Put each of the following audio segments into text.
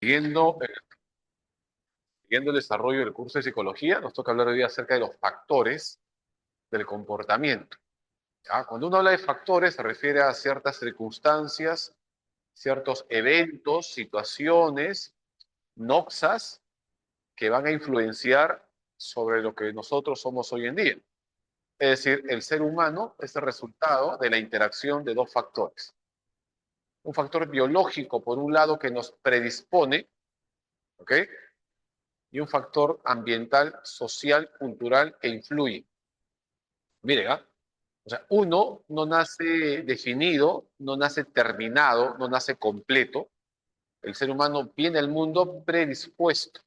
Siguiendo, siguiendo el desarrollo del curso de psicología, nos toca hablar hoy día acerca de los factores del comportamiento. ¿Ya? Cuando uno habla de factores, se refiere a ciertas circunstancias, ciertos eventos, situaciones, noxas que van a influenciar sobre lo que nosotros somos hoy en día. Es decir, el ser humano es el resultado de la interacción de dos factores. Un factor biológico, por un lado, que nos predispone, ¿ok? Y un factor ambiental, social, cultural que influye. Miren, ¿ah? O sea, uno no nace definido, no nace terminado, no nace completo. El ser humano viene al mundo predispuesto.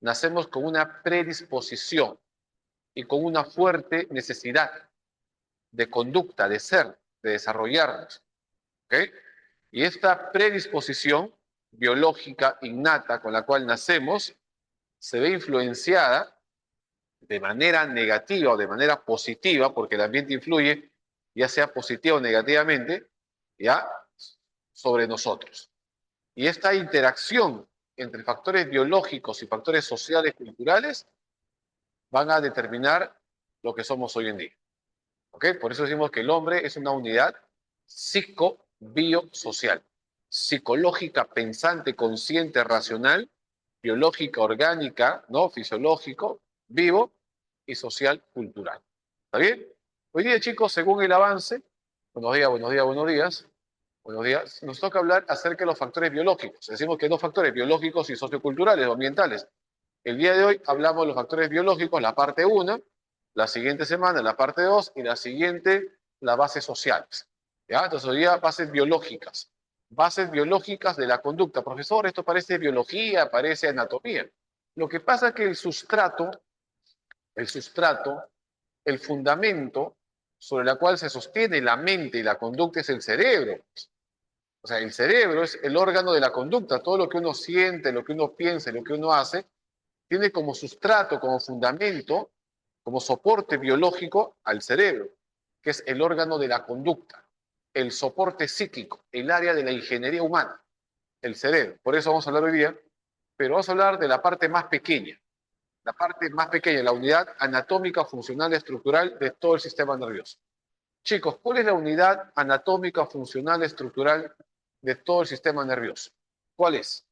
Nacemos con una predisposición y con una fuerte necesidad de conducta, de ser, de desarrollarnos. ¿Ok? Y esta predisposición biológica innata con la cual nacemos se ve influenciada de manera negativa o de manera positiva, porque el ambiente influye, ya sea positivo o negativamente, ya sobre nosotros. Y esta interacción entre factores biológicos y factores sociales, culturales, van a determinar lo que somos hoy en día. ¿Ok? Por eso decimos que el hombre es una unidad psico-biosocial, psicológica, pensante, consciente, racional, biológica, orgánica, ¿no? Fisiológico, vivo y social, cultural. ¿Está bien? Hoy día, chicos, según el avance, buenos días, buenos días, buenos días, buenos días, nos toca hablar acerca de los factores biológicos. Decimos que hay dos factores, biológicos y socioculturales o ambientales. El día de hoy hablamos de los factores biológicos, la parte 1, la siguiente semana la parte 2 y la siguiente las bases sociales. ¿Ya? Entonces hoy día bases biológicas de la conducta. Profesor, esto parece biología, parece anatomía. Lo que pasa es que el sustrato, el fundamento sobre el cual se sostiene la mente y la conducta es el cerebro. O sea, el cerebro es el órgano de la conducta. Todo lo que uno siente, lo que uno piensa, lo que uno hace, tiene como sustrato, como fundamento, como soporte biológico al cerebro, que es el órgano de la conducta, el soporte psíquico, el área de la ingeniería humana, el cerebro. Por eso vamos a hablar hoy día, pero vamos a hablar de la parte más pequeña, la unidad anatómica, funcional, estructural de todo el sistema nervioso. Chicos, ¿cuál es la unidad anatómica, funcional, estructural de todo el sistema nervioso? ¿Cuál es?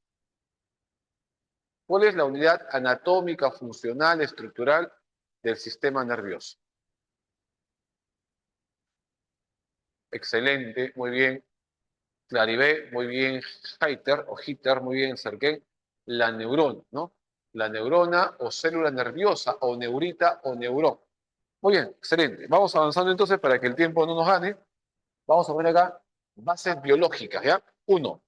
¿Cuál es la unidad anatómica, funcional, estructural del sistema nervioso? Excelente, muy bien. Claribé, muy bien. Heiter o Hitter, muy bien. Sergén, la neurona, ¿no? La neurona o célula nerviosa o neurita o neurón. Muy bien, excelente. Vamos avanzando entonces para que el tiempo no nos gane. Vamos a ver acá bases biológicas, ¿ya? Uno,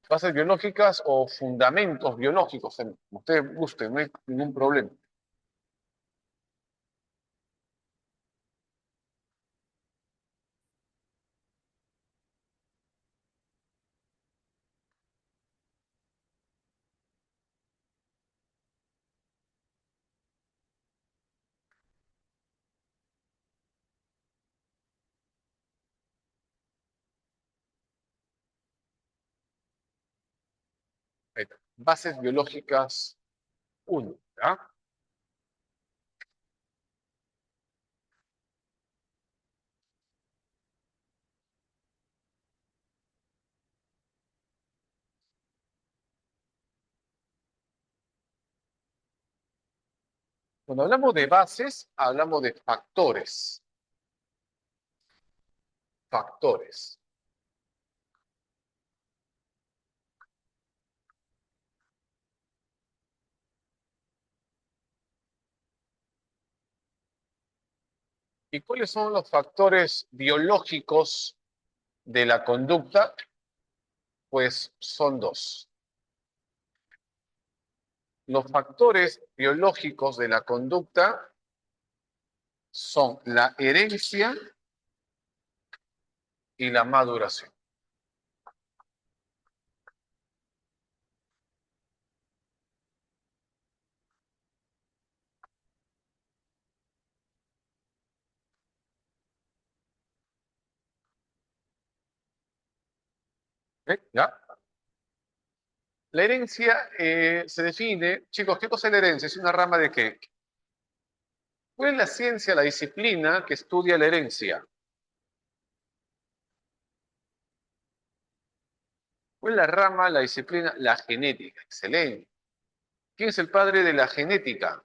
bases biológicas o fundamentos biológicos, como ustedes gusten, no hay ningún problema. Bases biológicas uno, ¿ya? Cuando hablamos de bases, hablamos de factores. Factores. ¿Y cuáles son los factores biológicos de la conducta? Pues son dos. Los factores biológicos de la conducta son la herencia y la maduración. ¿Ya? La herencia se define, chicos, ¿qué cosa es la herencia? ¿Es una rama de qué? ¿Cuál es la ciencia, la disciplina que estudia la herencia? ¿Cuál es la rama, la disciplina? La genética. Excelente. ¿Quién es el padre de la genética?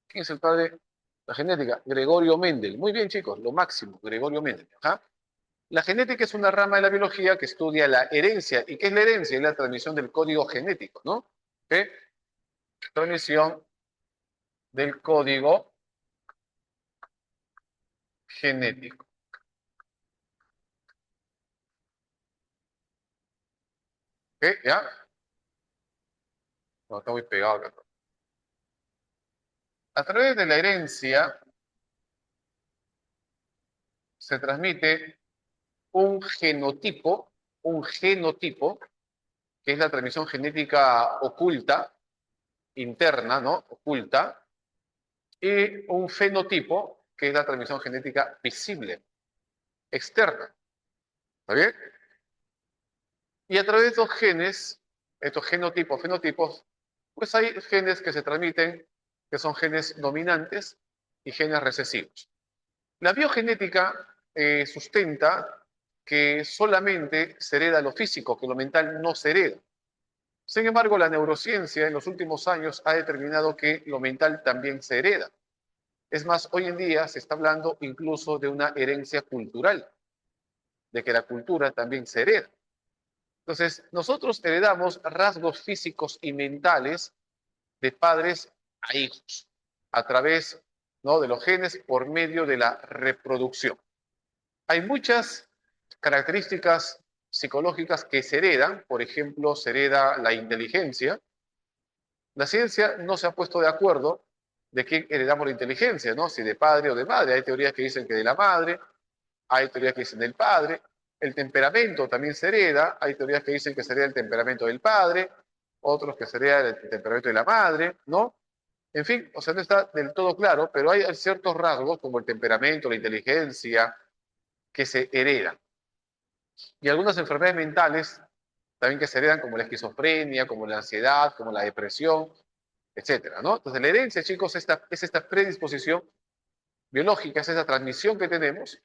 ¿Quién es el padre de la genética? Gregorio Mendel. Muy bien, chicos, lo máximo, Gregorio Mendel. ¿Ah? La genética es una rama de la biología que estudia la herencia. ¿Y qué es la herencia? Es la transmisión del código genético, ¿no? ¿Qué? Transmisión del código genético. ¿Qué? ¿Ya? No, está muy pegado acá. A través de la herencia se transmite un genotipo, que es la transmisión genética oculta, interna, ¿no? Oculta, y un fenotipo, que es la transmisión genética visible, externa. ¿Está bien? Y a través de estos genes, estos genotipos, fenotipos, pues hay genes que se transmiten, que son genes dominantes y genes recesivos. La biogenética sustenta que solamente se hereda lo físico, que lo mental no se hereda. Sin embargo, la neurociencia en los últimos años ha determinado que lo mental también se hereda. Es más, hoy en día se está hablando incluso de una herencia cultural, de que la cultura también se hereda. Entonces, nosotros heredamos rasgos físicos y mentales de padres a hijos, a través, ¿no?, de los genes por medio de la reproducción. Hay muchas características psicológicas que se heredan, por ejemplo, se hereda la inteligencia. La ciencia no se ha puesto de acuerdo de quién heredamos la inteligencia, ¿no? Si de padre o de madre. Hay teorías que dicen que de la madre, hay teorías que dicen del padre. El temperamento también se hereda. Hay teorías que dicen que se hereda el temperamento del padre, otros que se hereda el temperamento de la madre, ¿no? En fin, o sea, no está del todo claro, pero hay ciertos rasgos como el temperamento, la inteligencia, que se heredan. Y algunas enfermedades mentales también que se heredan, como la esquizofrenia, como la ansiedad, como la depresión, etcétera, ¿no? Entonces, la herencia, chicos, es esta predisposición biológica, es esa transmisión que tenemos,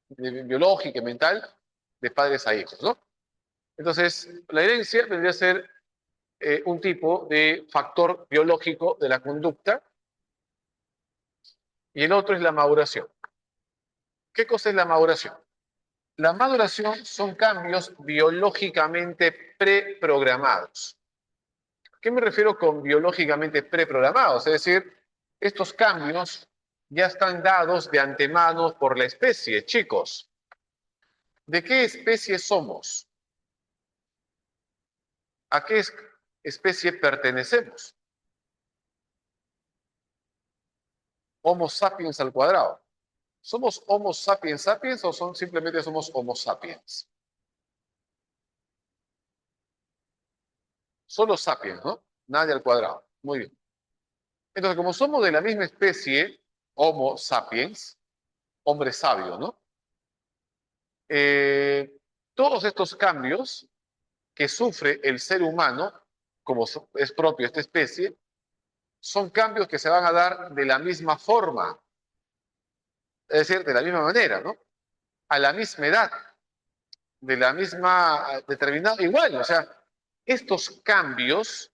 biológica y mental, de padres a hijos, ¿no? Entonces, la herencia vendría a ser un tipo de factor biológico de la conducta y el otro es la maduración. ¿Qué cosa es la maduración? La maduración son cambios biológicamente preprogramados. ¿Qué me refiero con biológicamente preprogramados? Es decir, estos cambios ya están dados de antemano por la especie. Chicos, ¿de qué especie somos? ¿A qué especie pertenecemos? Homo sapiens al cuadrado. ¿Somos Homo sapiens sapiens o simplemente somos Homo sapiens? Solo sapiens, ¿no? Nadie al cuadrado. Muy bien. Entonces, como somos de la misma especie, Homo sapiens, hombre sabio, ¿no? Eh, todos estos cambios que sufre el ser humano, como es propio de esta especie, son cambios que se van a dar de la misma forma, es decir, de la misma manera, ¿no? A la misma edad, de la misma determinada, igual, o sea, estos cambios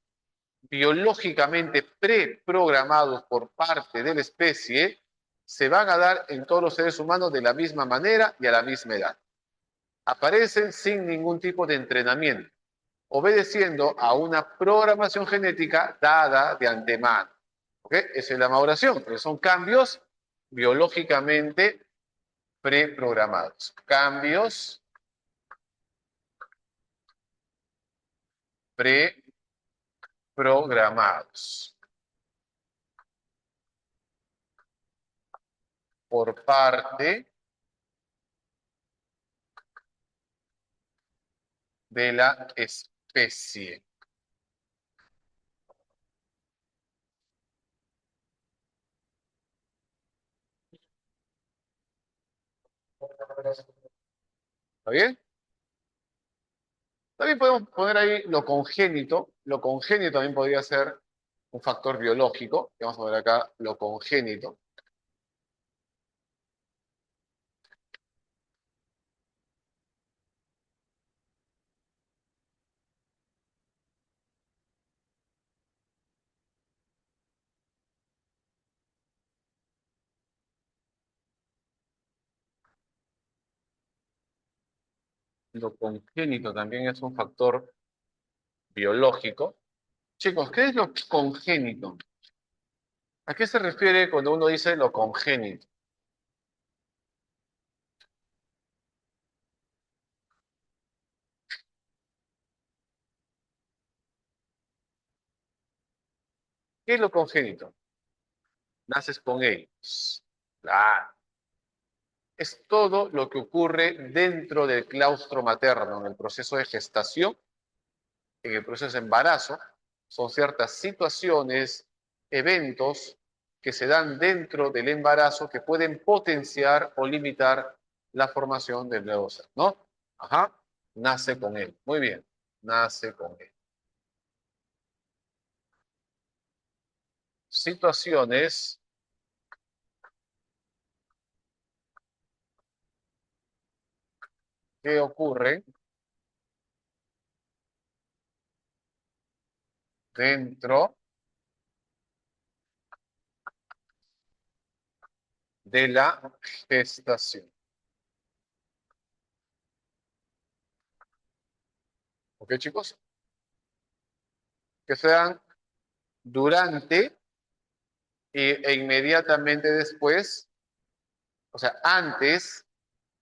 biológicamente preprogramados por parte de la especie se van a dar en todos los seres humanos de la misma manera y a la misma edad. Aparecen sin ningún tipo de entrenamiento, obedeciendo a una programación genética dada de antemano. ¿Ok? Esa es la maduración, porque son cambios biológicamente preprogramados. Cambios preprogramados por parte de la especie. ¿Está bien? También podemos poner ahí lo congénito. Lo congénito también podría ser un factor biológico. Vamos a ver acá lo congénito. Lo congénito también es un factor biológico. Chicos, ¿qué es lo congénito? ¿A qué se refiere cuando uno dice lo congénito? ¿Qué es lo congénito? Naces con ellos. Claro. Es todo lo que ocurre dentro del claustro materno, en el proceso de gestación, en el proceso de embarazo. Son ciertas situaciones, eventos que se dan dentro del embarazo que pueden potenciar o limitar la formación del nuevo ser, ¿no? Ajá, nace con él. Muy bien, nace con él. Situaciones que ocurren dentro de la gestación. ¿Ok, chicos? Que sean durante e inmediatamente después, o sea, antes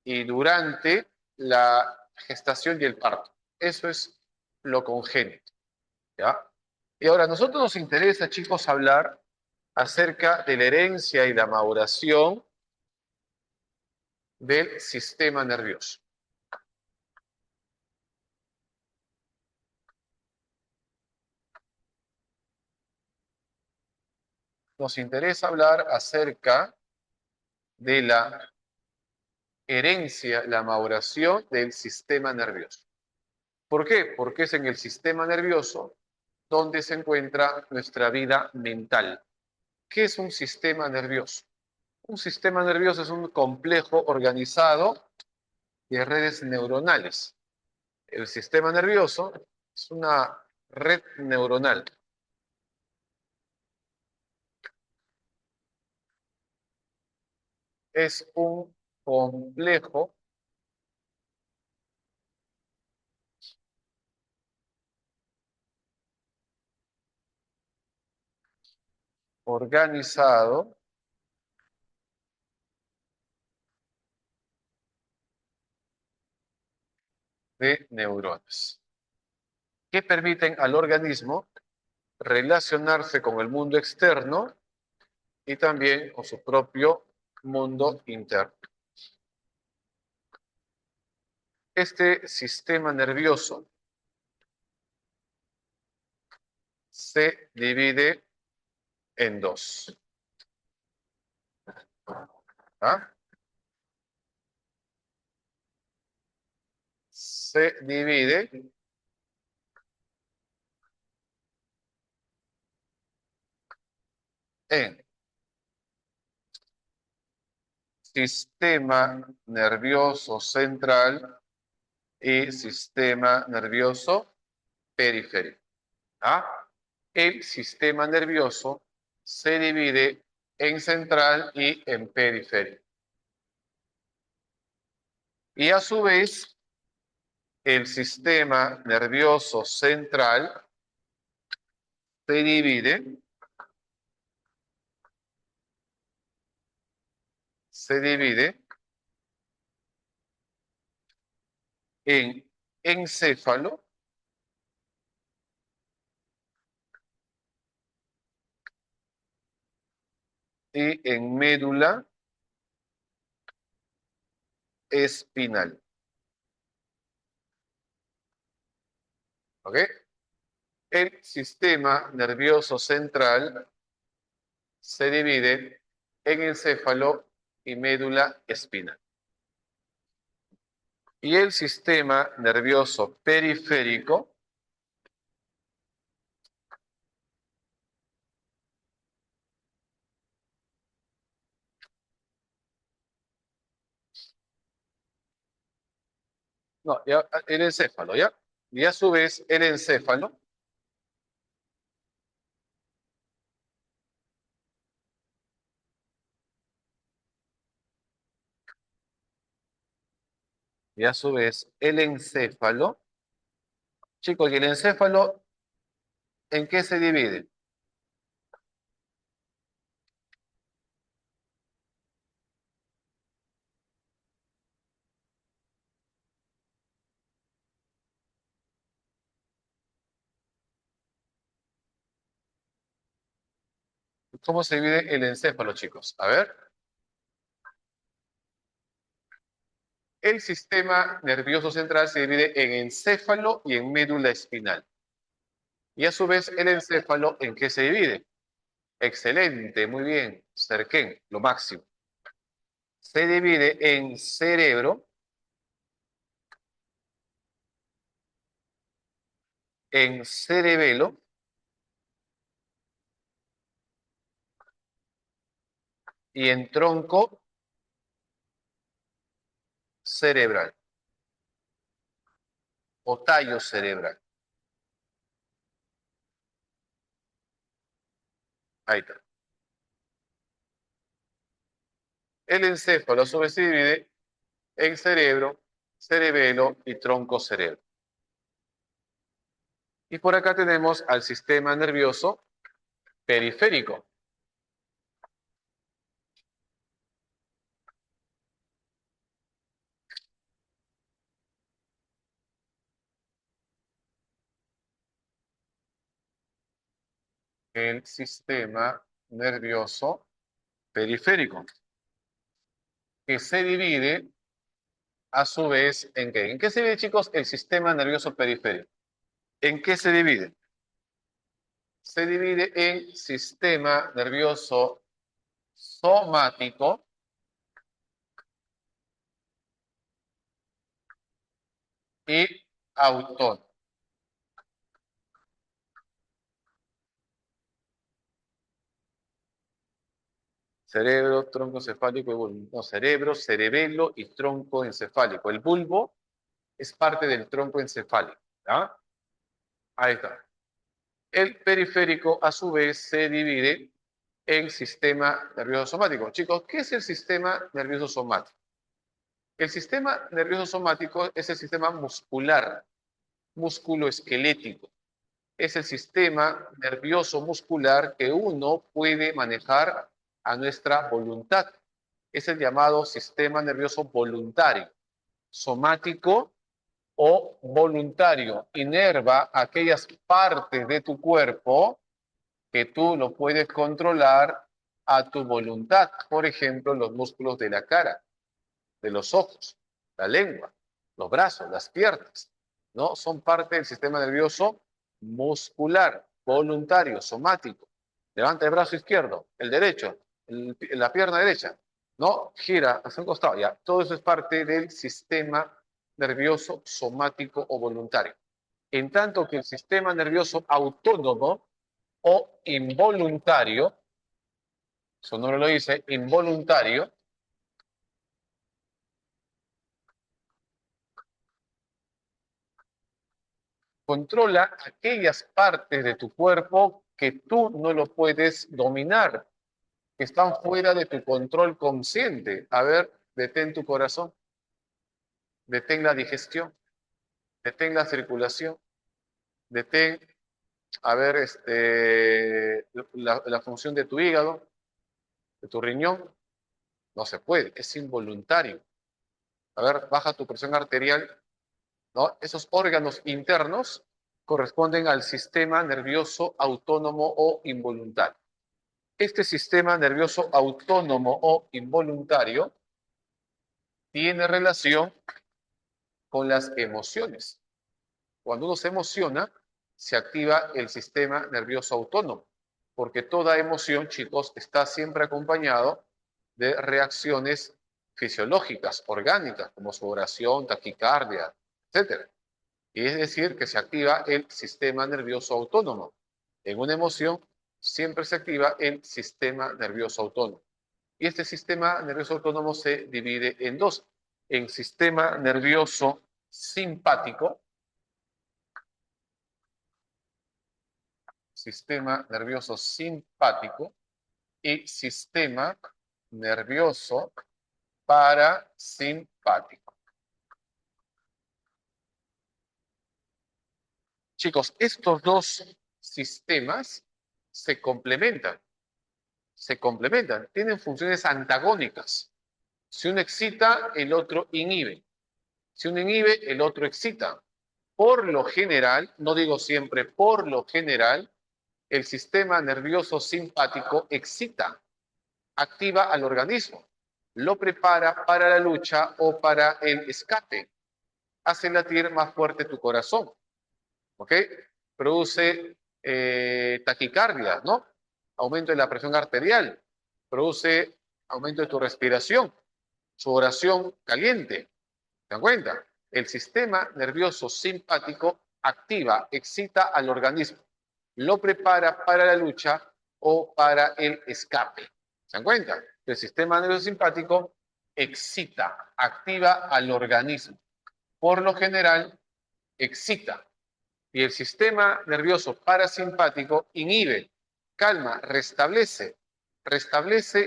y durante la gestación y el parto. Eso es lo congénito, ¿ya? Y ahora, a nosotros nos interesa, chicos, hablar acerca de la herencia y la maduración del sistema nervioso. Nos interesa hablar acerca de la herencia, la maduración del sistema nervioso. ¿Por qué? Porque es en el sistema nervioso donde se encuentra nuestra vida mental. ¿Qué es un sistema nervioso? Un sistema nervioso es un complejo organizado de redes neuronales. El sistema nervioso es una red neuronal. Es un complejo organizado de neuronas que permiten al organismo relacionarse con el mundo externo y también con su propio mundo interno. Este sistema nervioso se divide en dos. ¿Ah? Se divide en sistema nervioso central y sistema nervioso periférico. ¿Ah? El sistema nervioso se divide en central y en periférico. Y a su vez, el sistema nervioso central se divide en encéfalo y en médula espinal. ¿Ok? El sistema nervioso central se divide en encéfalo y médula espinal. Y el sistema nervioso periférico no, ya, el encéfalo, ¿ya? Y a su vez el encéfalo, y a su vez el encéfalo, chicos, ¿y el encéfalo en qué se divide? ¿Cómo se divide el encéfalo, chicos? A ver, el sistema nervioso central se divide en encéfalo y en médula espinal. Y a su vez el encéfalo, ¿en qué se divide? Excelente, muy bien, cerquén, lo máximo. Se divide en cerebro, en cerebelo y en tronco cerebral o tallo cerebral. Ahí está. El encéfalo a su vez se divide en cerebro, cerebelo y tronco cerebro. Y por acá tenemos al sistema nervioso periférico. El sistema nervioso periférico, que se divide a su vez en qué. ¿En qué se divide, chicos, el sistema nervioso periférico? ¿En qué se divide? Se divide en sistema nervioso somático y autónomo. Cerebro, tronco encefálico y bulbo. No, cerebro, cerebelo y tronco encefálico. El bulbo es parte del tronco encefálico. ¿Ya? Ahí está. El periférico, a su vez, se divide en sistema nervioso somático. Chicos, ¿qué es el sistema nervioso somático? El sistema nervioso somático es el sistema muscular, musculoesquelético. Es el sistema nervioso muscular que uno puede manejar a nuestra voluntad. Es el llamado sistema nervioso voluntario, somático o voluntario. Inerva aquellas partes de tu cuerpo que tú lo puedes controlar a tu voluntad. Por ejemplo, los músculos de la cara, de los ojos, la lengua, los brazos, las piernas, ¿no? Son parte del sistema nervioso muscular, voluntario, somático. Levanta el brazo izquierdo, el derecho, la pierna derecha, ¿no? Gira hacia un costado, ya. Todo eso es parte del sistema nervioso somático o voluntario. En tanto que el sistema nervioso autónomo o involuntario, su nombre lo dice, involuntario, controla aquellas partes de tu cuerpo que tú no lo puedes dominar, que están fuera de tu control consciente. A ver, detén tu corazón, detén la digestión, detén la circulación, detén, a ver, la función de tu hígado, de tu riñón. No se puede, es involuntario. A ver, baja tu presión arterial, ¿no? Esos órganos internos corresponden al sistema nervioso autónomo o involuntario. Este sistema nervioso autónomo o involuntario tiene relación con las emociones. Cuando uno se emociona, se activa el sistema nervioso autónomo, porque toda emoción, chicos, está siempre acompañado de reacciones fisiológicas, orgánicas, como sudoración, taquicardia, etcétera. Y es decir, que se activa el sistema nervioso autónomo. En una emoción siempre se activa el sistema nervioso autónomo. Y este sistema nervioso autónomo se divide en dos, en sistema nervioso simpático, y sistema nervioso parasimpático. Chicos, estos dos sistemas se complementan, tienen funciones antagónicas. Si uno excita, el otro inhibe. Si uno inhibe, el otro excita. Por lo general, no digo siempre, por lo general, el sistema nervioso simpático excita, activa al organismo, lo prepara para la lucha o para el escape, hace latir más fuerte tu corazón, ¿ok? Produce taquicardia, ¿no? Aumento de la presión arterial, produce aumento de tu respiración, sudoración caliente. ¿Se dan cuenta? El sistema nervioso simpático activa, excita al organismo, lo prepara para la lucha o para el escape. ¿Se dan cuenta? El sistema nervioso simpático excita, activa al organismo. Por lo general, excita. Y el sistema nervioso parasimpático inhibe, calma, restablece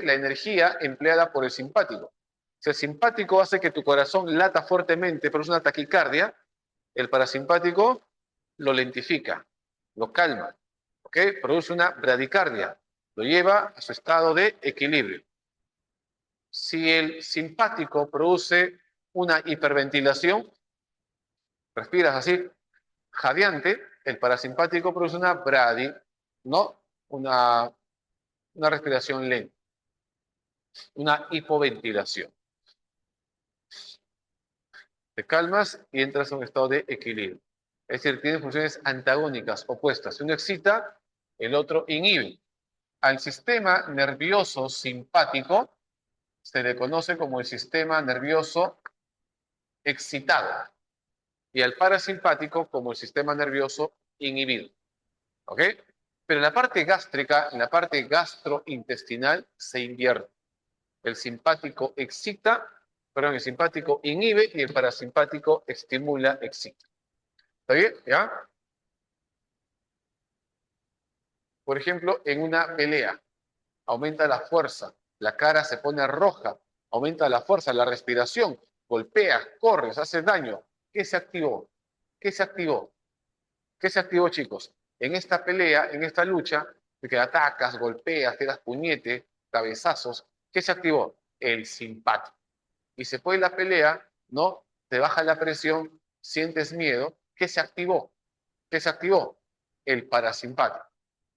la energía empleada por el simpático. Si el simpático hace que tu corazón lata fuertemente, produce una taquicardia, el parasimpático lo lentifica, lo calma, ¿ok? Produce una bradicardia, lo lleva a su estado de equilibrio. Si el simpático produce una hiperventilación, respiras así, jadeante, el parasimpático produce una ¿no? Una respiración lenta, una hipoventilación. Te calmas y entras a un estado de equilibrio. Es decir, tienen funciones antagónicas, opuestas. Si uno excita, el otro inhibe. Al sistema nervioso simpático se le conoce como el sistema nervioso excitado y al parasimpático como el sistema nervioso inhibido. ¿Ok? Pero en la parte gástrica, en la parte gastrointestinal, se invierte. El simpático excita, perdón, el simpático inhibe y el parasimpático estimula, excita. ¿Está bien? ¿Ya? Por ejemplo, en una pelea, aumenta la fuerza, la cara se pone roja, aumenta la fuerza, la respiración, golpeas, corres, haces daño. ¿Qué se activó? ¿Qué se activó? ¿Qué se activó, chicos? En esta pelea, en esta lucha, de que atacas, golpeas, te das puñete, cabezazos, ¿qué se activó? El simpático. Y se puede la pelea, ¿no? Te baja la presión, sientes miedo. ¿Qué se activó? ¿Qué se activó? El parasimpático.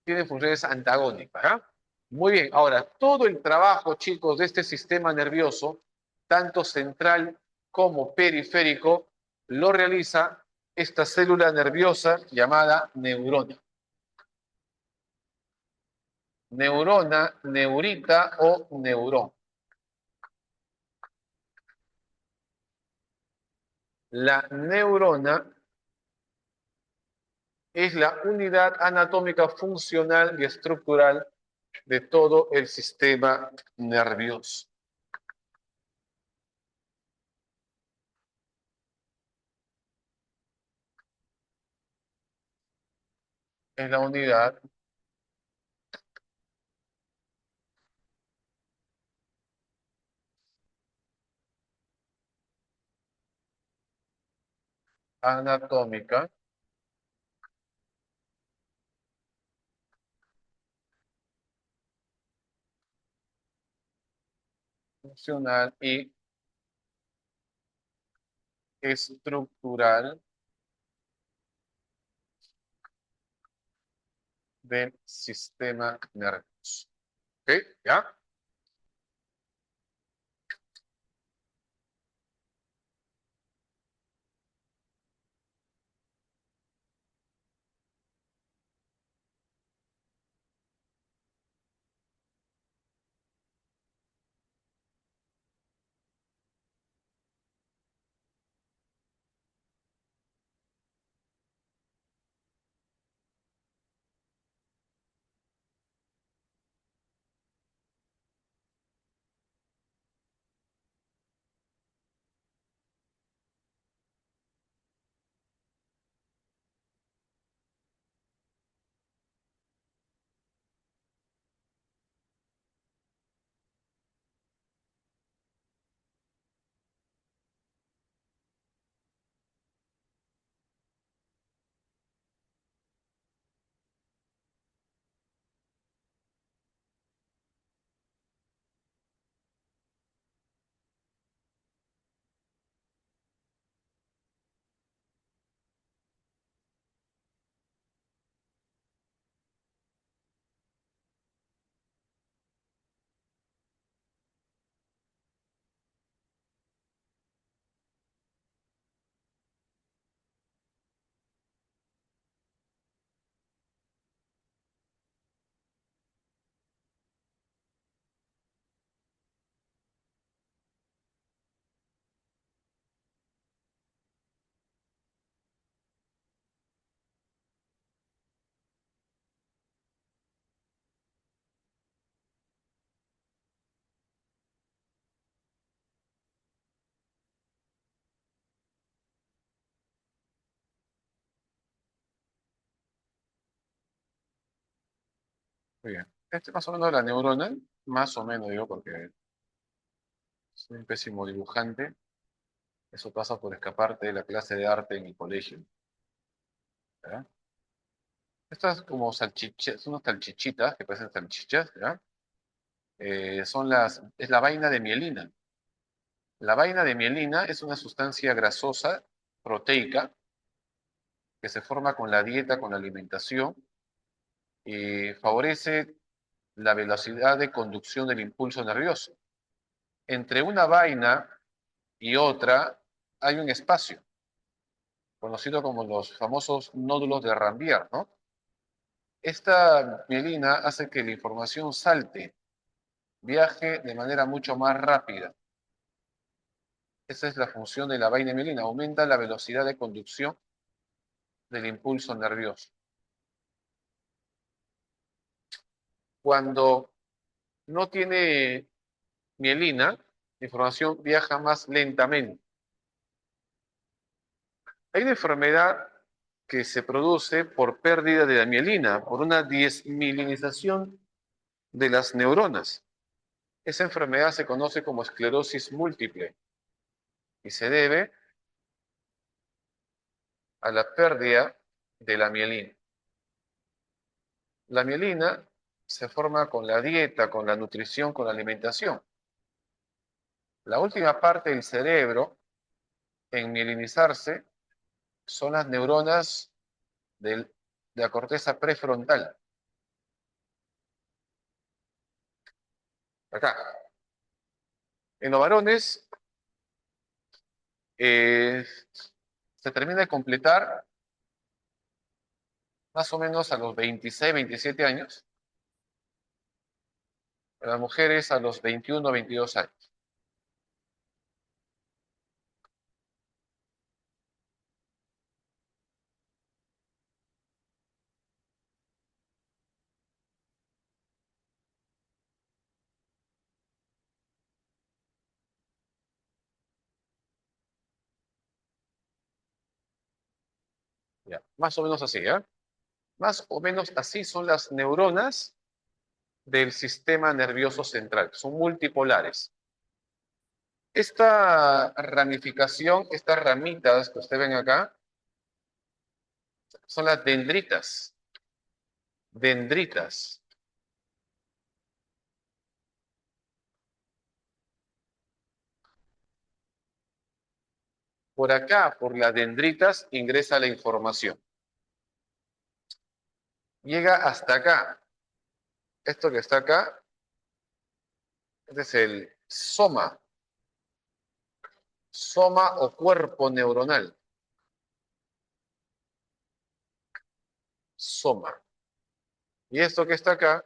Tiene funciones antagónicas, ¿ah? Muy bien, ahora, todo el trabajo, chicos, de este sistema nervioso, tanto central como periférico, lo realiza esta célula nerviosa llamada neurona. Neurona, neurita o neurón. La neurona es la unidad anatómica funcional y estructural de todo el sistema nervioso. Es la unidad anatómica funcional y estructural del sistema nervioso. ¿Ok? ¿Ya? Muy bien. Este más o menos la neurona, más o menos digo porque soy un pésimo dibujante. Eso pasa por escaparte de la clase de arte en el colegio. ¿Ya? Estas como salchichas, son unas salchichitas que parecen salchichas, ¿ya? Es la vaina de mielina. La vaina de mielina es una sustancia grasosa, proteica, que se forma con la dieta, con la alimentación, y favorece la velocidad de conducción del impulso nervioso. Entre una vaina y otra hay un espacio, conocido como los famosos nódulos de Ranvier, ¿no? Esta mielina hace que la información salte, viaje de manera mucho más rápida. Esa es la función de la vaina mielina, aumenta la velocidad de conducción del impulso nervioso. Cuando no tiene mielina, la información viaja más lentamente. Hay una enfermedad que se produce por pérdida de la mielina, por una desmielinización de las neuronas. Esa enfermedad se conoce como esclerosis múltiple y se debe a la pérdida de la mielina. La mielina se forma con la dieta, con la nutrición, con la alimentación. La última parte del cerebro en mielinizarse son las neuronas de la corteza prefrontal. Acá. En los varones eh, se termina de completar más o menos a los 26, 27 años. En las mujeres a los 21, 22 años. Ya, más o menos así, ¿eh? Más o menos así son las neuronas del sistema nervioso central. Son multipolares. Esta ramificación, estas ramitas que ustedes ven acá, son las dendritas. Dendritas. Por acá, por las dendritas, ingresa la información. Llega hasta acá. Esto que está acá, este es el soma. Soma o cuerpo neuronal. Soma. Y esto que está acá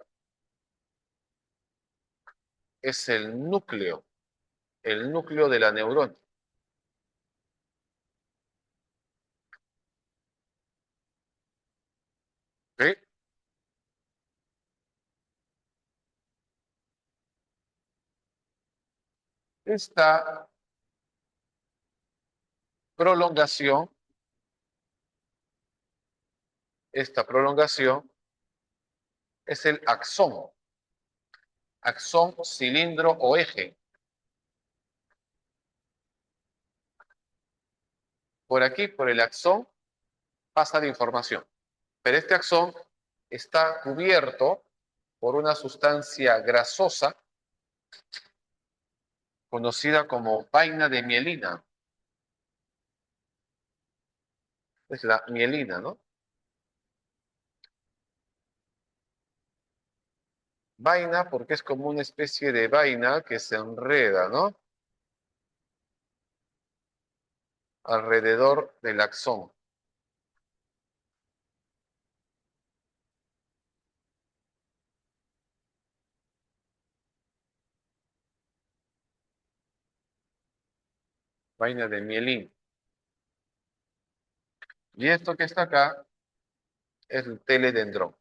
es el núcleo de la neurona. ¿Sí? Esta prolongación, esta prolongación es el axón. Axón, cilindro o eje. Por aquí, por el axón, pasa la información. Pero este axón está cubierto por una sustancia grasosa conocida como vaina de mielina. Es la mielina, ¿no? Vaina porque es como una especie de vaina que se enreda, ¿no? Alrededor del axón. Vaina de mielina. Y esto que está acá es el teledendrón.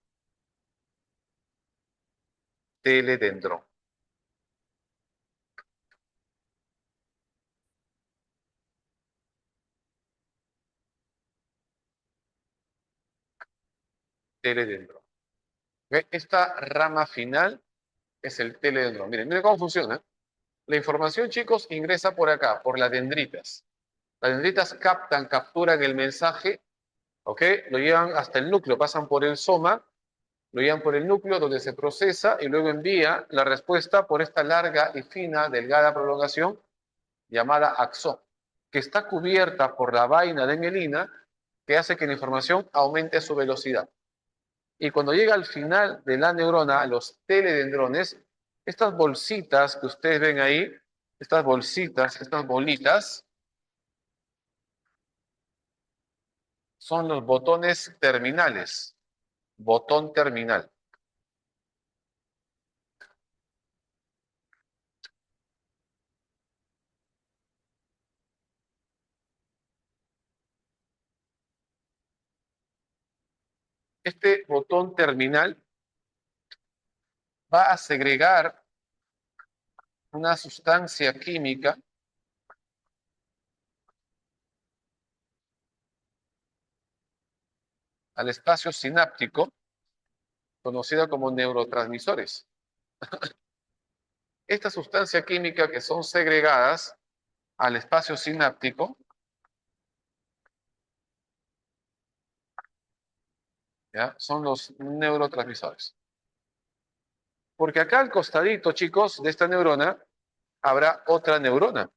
Teledendrón. Teledendrón. ¿Ok? Esta rama final es el teledendrón. Miren cómo funciona. La información, chicos, ingresa por acá, por las dendritas. Las dendritas capturan el mensaje, ¿ok? Lo llevan hasta el núcleo, pasan por el soma, lo llevan por el núcleo donde se procesa y luego envía la respuesta por esta larga y fina, delgada prolongación llamada axón, que está cubierta por la vaina de mielina que hace que la información aumente su velocidad. Y cuando llega al final de la neurona, a los teledendrones, estas bolsitas que ustedes ven ahí, estas bolsitas, estas bolitas, son los botones terminales. Botón terminal. Este botón terminal va a segregar una sustancia química al espacio sináptico, conocida como neurotransmisores. Esta sustancia química que son segregadas al espacio sináptico, ¿ya? Son los neurotransmisores. Porque acá al costadito, chicos, de esta neurona, habrá otra neurona.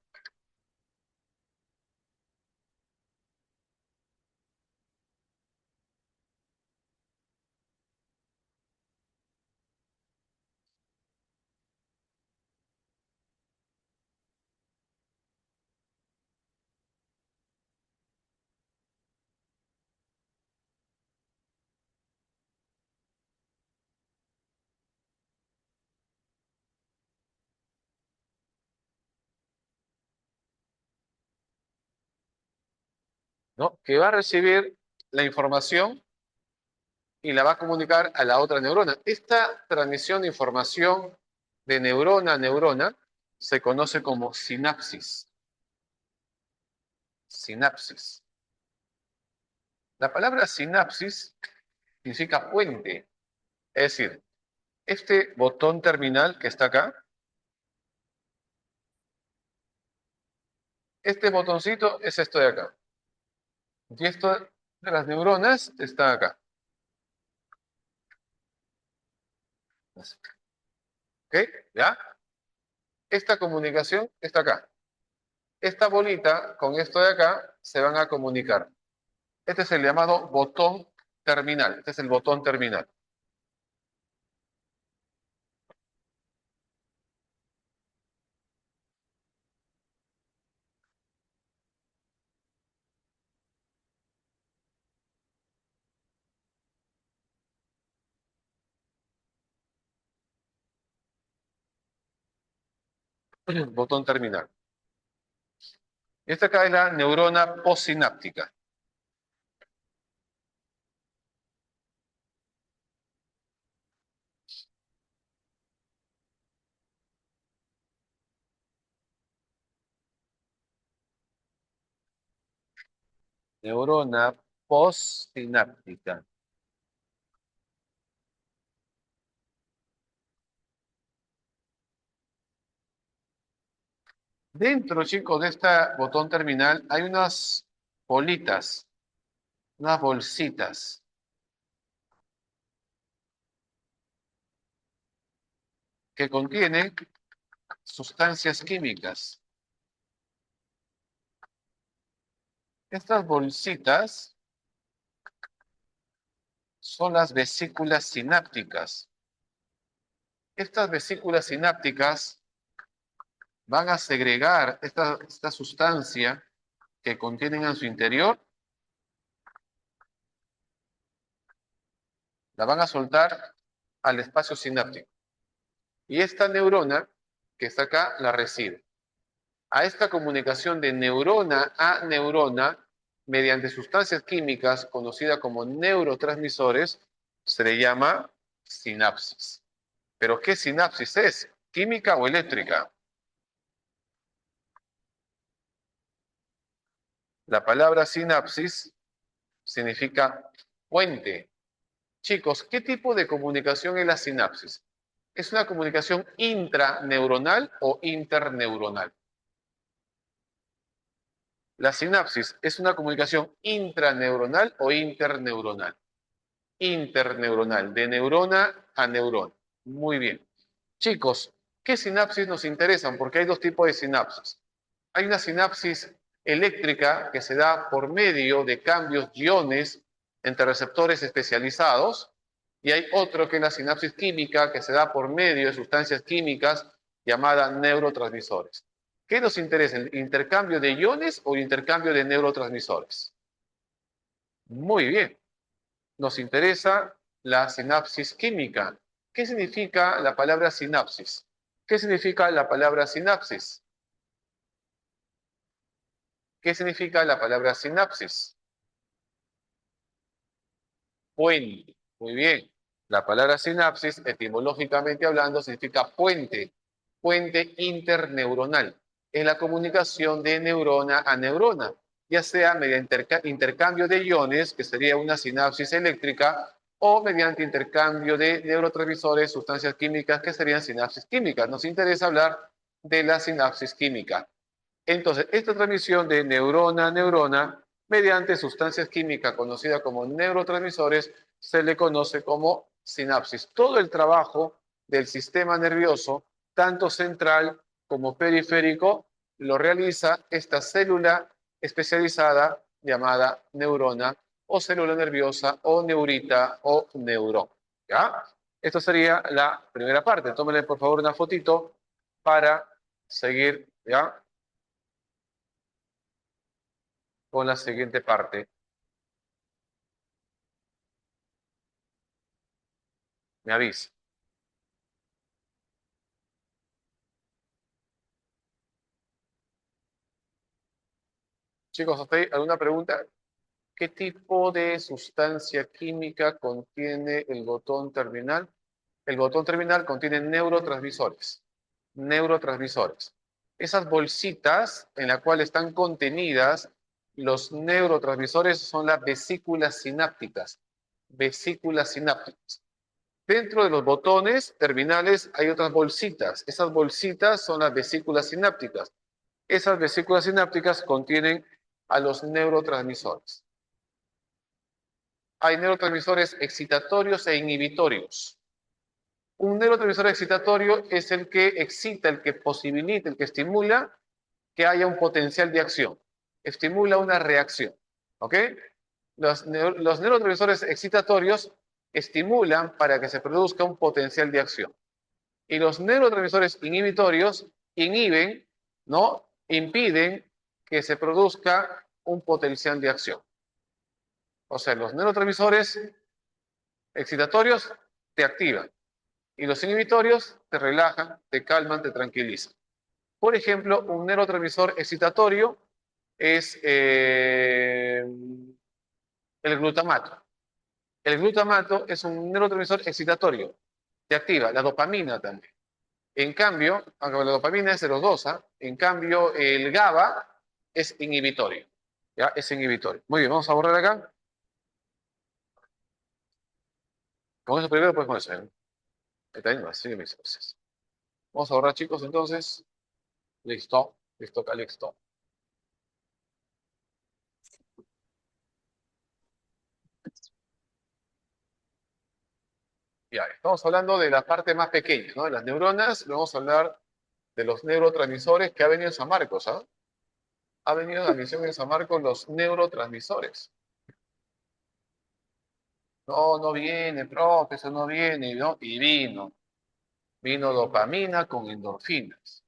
¿No? Que va a recibir la información y la va a comunicar a la otra neurona. Esta transmisión de información de neurona a neurona se conoce como sinapsis. Sinapsis. La palabra sinapsis significa puente. Es decir, este botón terminal que está acá, este botoncito es esto de acá. Y esto de las neuronas está acá. ¿Ok? ¿Ya? Esta comunicación está acá. Esta bolita con esto de acá se van a comunicar. Este es el llamado botón terminal. Este es el botón terminal. Botón terminal. Esta acá es la neurona postsináptica. Neurona postsináptica. Dentro, chicos, de este botón terminal hay unas bolitas, unas bolsitas que contienen sustancias químicas. Estas bolsitas son las vesículas sinápticas. Estas vesículas sinápticas van a segregar esta sustancia que contienen en su interior, la van a soltar al espacio sináptico. Y esta neurona que está acá la recibe. A esta comunicación de neurona a neurona, mediante sustancias químicas conocidas como neurotransmisores, se le llama sinapsis. ¿Pero qué sinapsis es? ¿Química o eléctrica? La palabra sinapsis significa puente. Chicos, ¿qué tipo de comunicación es la sinapsis? ¿Es una comunicación intraneuronal o interneuronal? La sinapsis es una comunicación intraneuronal o interneuronal. Interneuronal, de neurona a neurona. Muy bien. Chicos, ¿qué sinapsis nos interesan? Porque hay dos tipos de sinapsis. Hay una sinapsis eléctrica que se da por medio de cambios iones entre receptores especializados y hay otro que es la sinapsis química que se da por medio de sustancias químicas llamadas neurotransmisores. ¿Qué nos interesa? ¿El intercambio de iones o el intercambio de neurotransmisores? Muy bien. Nos interesa la sinapsis química. ¿Qué significa la palabra sinapsis? ¿Qué significa la palabra sinapsis? ¿Qué significa la palabra sinapsis? Puente. Muy bien. La palabra sinapsis, etimológicamente hablando, significa puente. Puente interneuronal. Es la comunicación de neurona a neurona, ya sea mediante intercambio de iones, que sería una sinapsis eléctrica, o mediante intercambio de neurotransmisores, sustancias químicas, que serían sinapsis químicas. Nos interesa hablar de la sinapsis química. Entonces, esta transmisión de neurona a neurona mediante sustancias químicas conocidas como neurotransmisores se le conoce como sinapsis. Todo el trabajo del sistema nervioso, tanto central como periférico, lo realiza esta célula especializada llamada neurona o célula nerviosa o neurita o neurón. ¿Ya? Esto sería la primera parte. Tómenle por favor una fotito para seguir, ¿ya? Con la siguiente parte. Me avisa. Chicos, ¿hasta ahí alguna pregunta? ¿Qué tipo de sustancia química contiene el botón terminal? El botón terminal contiene neurotransmisores. Neurotransmisores. Esas bolsitas en las cuales están contenidas los neurotransmisores son las vesículas sinápticas. Vesículas sinápticas. Dentro de los botones terminales hay otras bolsitas. Esas bolsitas son las vesículas sinápticas. Esas vesículas sinápticas contienen a los neurotransmisores. Hay neurotransmisores excitatorios e inhibitorios. Un neurotransmisor excitatorio es el que excita, el que posibilita, el que estimula que haya un potencial de acción. Estimula una reacción. ¿Ok? Los neurotransmisores excitatorios estimulan para que se produzca un potencial de acción. Y los neurotransmisores inhibitorios inhiben, ¿no? Impiden que se produzca un potencial de acción. O sea, los neurotransmisores excitatorios te activan y los inhibitorios te relajan, te calman, te tranquilizan. Por ejemplo, un neurotransmisor excitatorio es el glutamato. El glutamato es un neurotransmisor excitatorio, te activa, la dopamina también. En cambio, aunque la dopamina es serodosa, en cambio el GABA es inhibitorio. ¿Ya? Es inhibitorio. Muy bien, vamos a borrar acá. Con eso primero, pues con eso. ¿Eh? Ahí también más, sigue mis cosas. Vamos a borrar, chicos, entonces. Listo. Listo, acá, listo. Ya, estamos hablando de la parte más pequeña, ¿no? De las neuronas, vamos a hablar de los neurotransmisores que ha venido en San Marcos, ¿ah? Ha venido en la misión en San Marcos los neurotransmisores. No, no viene, profe, eso no viene, ¿no? Y vino. Vino dopamina con endorfinas.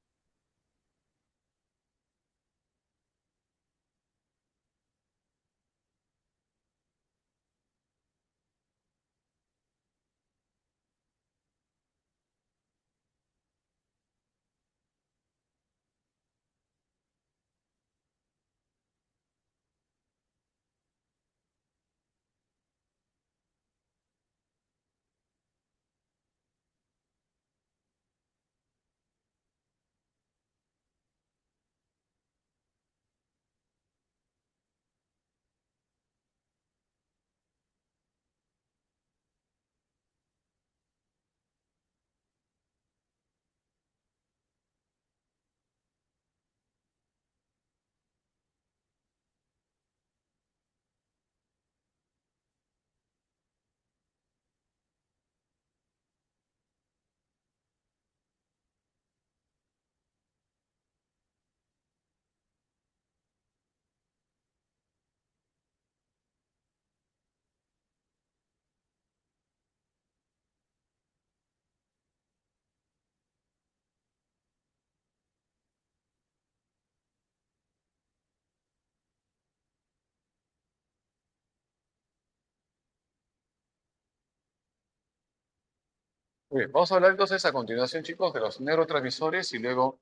Muy bien, vamos a hablar entonces a continuación, chicos, de los neurotransmisores y luego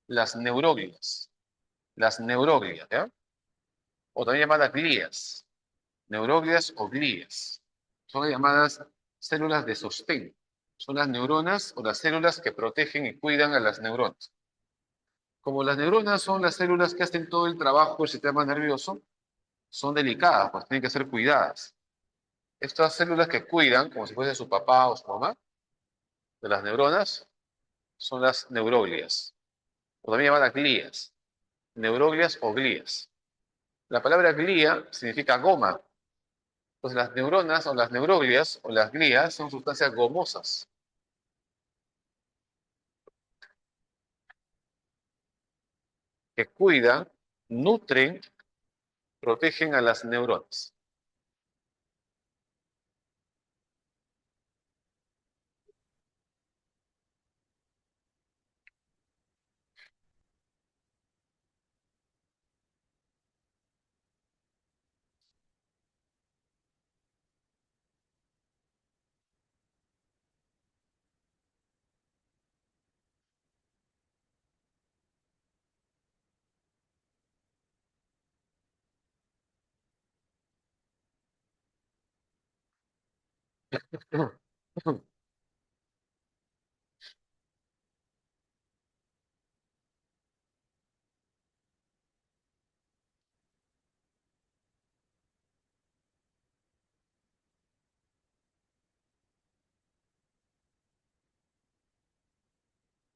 las neuroglias. Las neuroglias, ¿ya? O también llamadas glías. Neuroglias o glías. Son las llamadas células de sostén. Son las neuronas o las células que protegen y cuidan a las neuronas. Como las neuronas son las células que hacen todo el trabajo del sistema nervioso, son delicadas, pues tienen que ser cuidadas. Estas células que cuidan, como si fuese su papá o su mamá, de las neuronas, son las neuroglias, o también llamadas glías. Neuroglias o glías. La palabra glía significa goma. Entonces las neuronas o las neuroglias o las glías son sustancias gomosas que cuidan, nutren, protegen a las neuronas.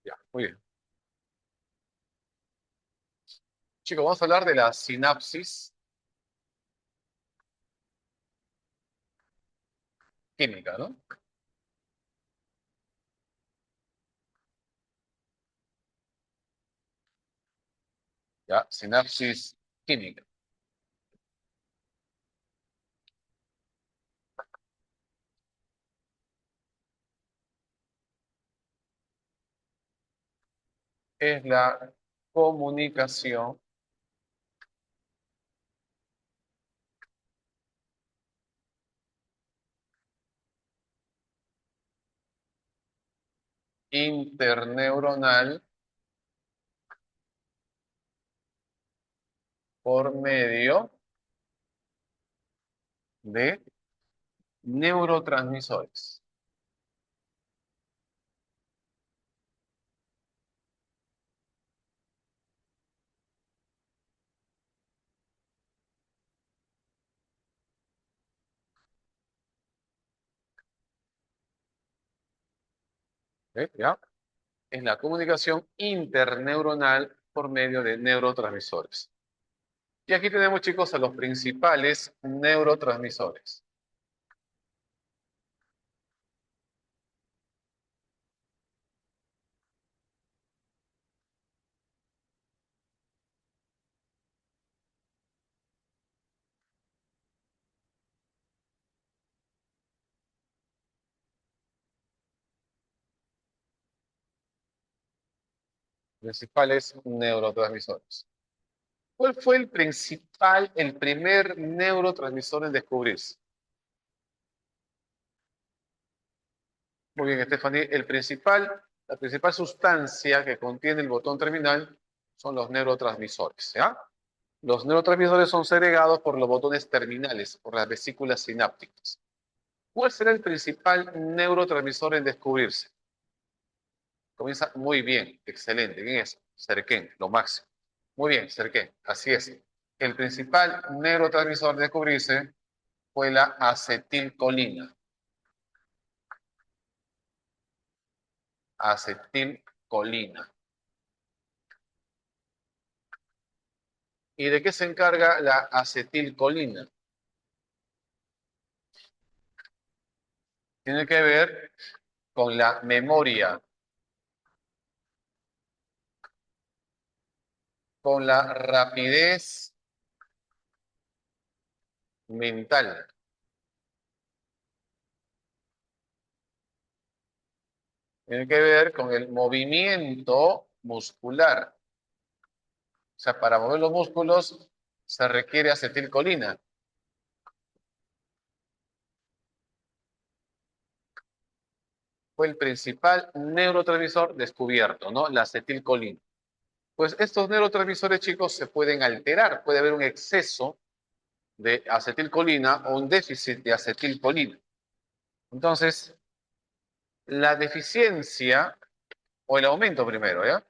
Ya, muy bien. Chicos, vamos a hablar de la sinapsis química, ¿no? Ya, sinapsis química. Es la comunicación interneuronal por medio de neurotransmisores. ¿Eh? ¿Ya? Es la comunicación interneuronal por medio de neurotransmisores. Y aquí tenemos, chicos, a los principales neurotransmisores. Principales neurotransmisores. ¿Cuál fue el primer neurotransmisor en descubrirse? Muy bien, Stephanie. La principal sustancia que contiene el botón terminal son los neurotransmisores, ¿ya? Los neurotransmisores son segregados por los botones terminales, por las vesículas sinápticas. ¿Cuál será el principal neurotransmisor en descubrirse? Comienza muy bien, excelente. ¿Quién es? Serquén, lo máximo. Muy bien, Serquén, así es. El principal neurotransmisor de descubrirse fue la acetilcolina. Acetilcolina. ¿Y de qué se encarga la acetilcolina? Tiene que ver con la memoria, con la rapidez mental. Tiene que ver con el movimiento muscular. O sea, para mover los músculos se requiere acetilcolina. fue el principal neurotransmisor descubierto, ¿no? La acetilcolina. Pues estos neurotransmisores, chicos, se pueden alterar. Puede haber un exceso de acetilcolina o un déficit de acetilcolina. Entonces, la deficiencia o el aumento primero, ¿ya?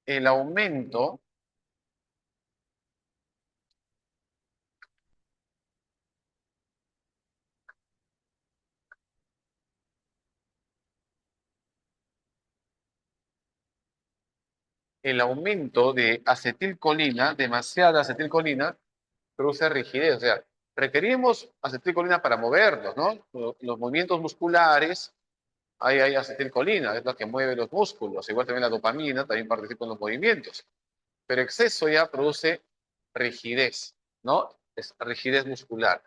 El aumento de acetilcolina, demasiada acetilcolina, produce rigidez. O sea, requerimos acetilcolina para movernos, ¿no? Los movimientos musculares, ahí hay acetilcolina, es la que mueve los músculos. Igual también la dopamina, también participa en los movimientos. Pero exceso ya produce rigidez, ¿no? Es rigidez muscular.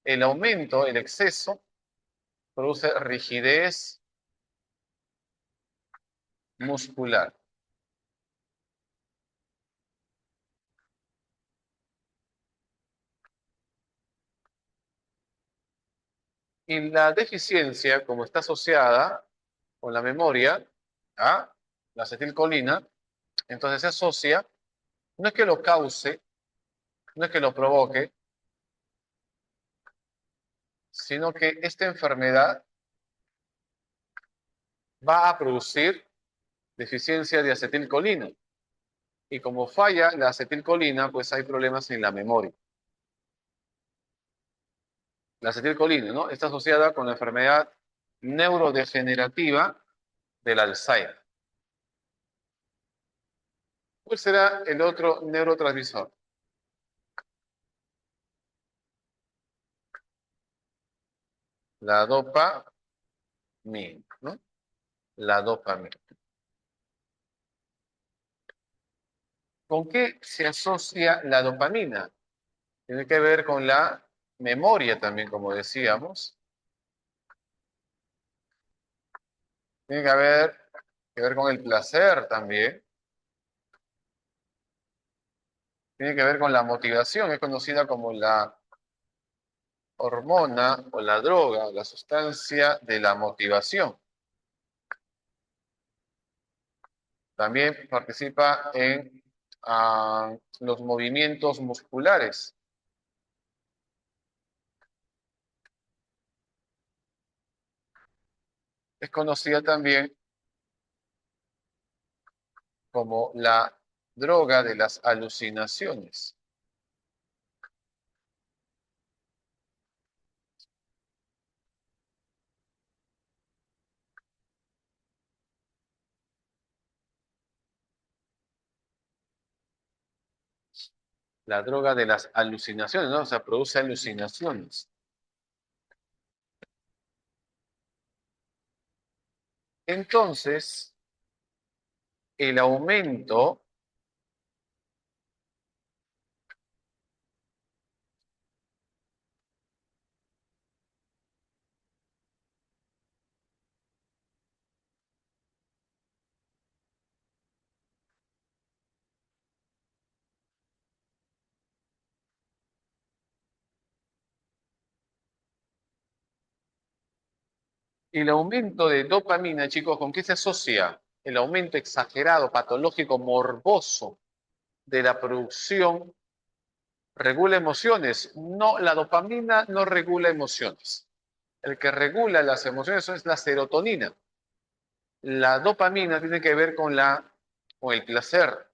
El aumento, el exceso, produce rigidez muscular. Y la deficiencia, como está asociada con la memoria, ¿ah? La acetilcolina, entonces se asocia, no es que lo cause, no es que lo provoque, sino que esta enfermedad va a producir deficiencia de acetilcolina. Y como falla la acetilcolina, pues hay problemas en la memoria. La acetilcolina, ¿no? Está asociada con la enfermedad neurodegenerativa del Alzheimer. ¿Cuál será el otro neurotransmisor? La dopamina, ¿no? La dopamina. ¿Con qué se asocia la dopamina? Tiene que ver con la memoria también, como decíamos. Tiene que ver con el placer también. Tiene que ver con la motivación. Es conocida como la hormona o la droga, la sustancia de la motivación. También participa en los movimientos musculares. Es conocida también como la droga de las alucinaciones. La droga de las alucinaciones, ¿no? O sea, produce alucinaciones. Entonces, el aumento El aumento de dopamina, chicos, ¿con qué se asocia? El aumento exagerado, patológico, morboso de la producción regula emociones. No, la dopamina no regula emociones. El que regula las emociones es la serotonina. La dopamina tiene que ver con el placer,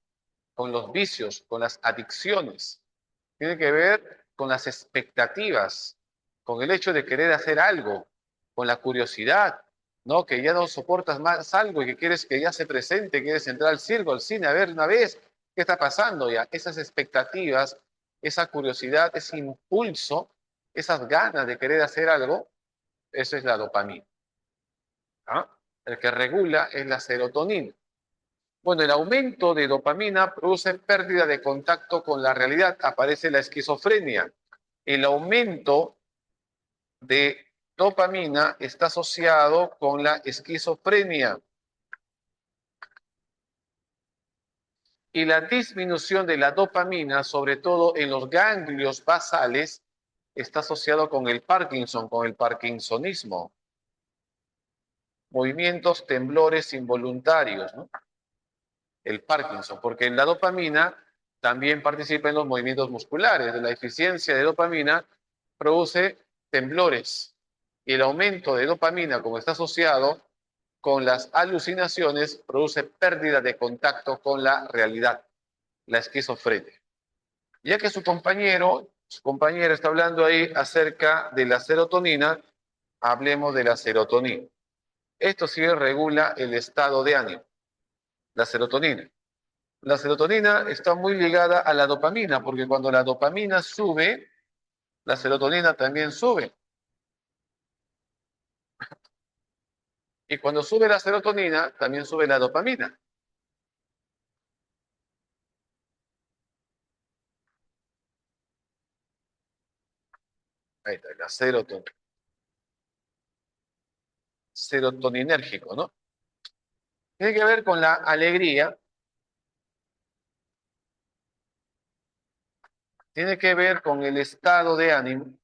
con los vicios, con las adicciones. Tiene que ver con las expectativas, con el hecho de querer hacer algo, con la curiosidad, ¿no? Que ya no soportas más algo y que quieres que ya se presente, quieres entrar al circo, al cine, a ver una vez qué está pasando ya. Esas expectativas, esa curiosidad, ese impulso, esas ganas de querer hacer algo, eso es la dopamina. ¿Ah? El que regula es la serotonina. Bueno, el aumento de dopamina produce pérdida de contacto con la realidad, aparece la esquizofrenia. El aumento de dopamina está asociado con la esquizofrenia. Y la disminución de la dopamina, sobre todo en los ganglios basales, está asociado con el Parkinson, con el parkinsonismo. Movimientos, temblores involuntarios, ¿no? El Parkinson, porque la dopamina también participa en los movimientos musculares. La eficiencia de dopamina produce temblores y el aumento de dopamina, como está asociado con las alucinaciones, produce pérdida de contacto con la realidad, la esquizofrenia. Ya que su compañera está hablando ahí acerca de la serotonina, hablemos de la serotonina. Esto sí regula el estado de ánimo, la serotonina. La serotonina está muy ligada a la dopamina, porque cuando la dopamina sube, la serotonina también sube. Y cuando sube la serotonina, también sube la dopamina. Ahí está, la serotonina. Serotoninérgico, ¿no? Tiene que ver con la alegría, tiene que ver con el estado de ánimo.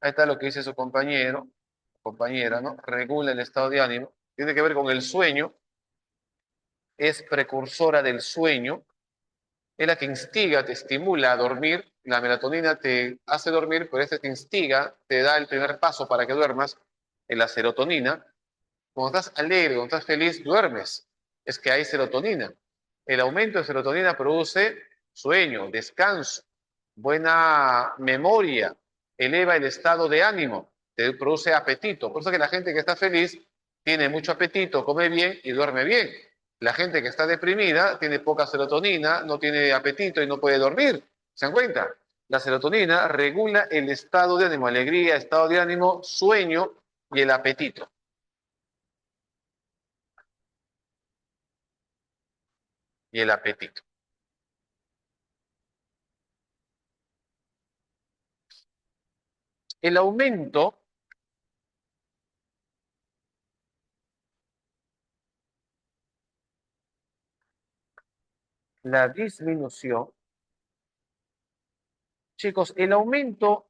Ahí está lo que dice su compañero, compañera, ¿no? Regula el estado de ánimo. Tiene que ver con el sueño, es precursora del sueño, es la que instiga, te estimula a dormir. La melatonina te hace dormir, pero este te instiga, te da el primer paso para que duermas. En la serotonina, cuando estás alegre, cuando estás feliz, duermes. Es que hay serotonina. El aumento de serotonina produce sueño, descanso, buena memoria, eleva el estado de ánimo, te produce apetito. Por eso que la gente que está feliz tiene mucho apetito, come bien y duerme bien. La gente que está deprimida tiene poca serotonina, no tiene apetito y no puede dormir. ¿Se dan cuenta? La serotonina regula el estado de ánimo, alegría, estado de ánimo, sueño y el apetito. Y el apetito. El aumento la disminución. Chicos, el aumento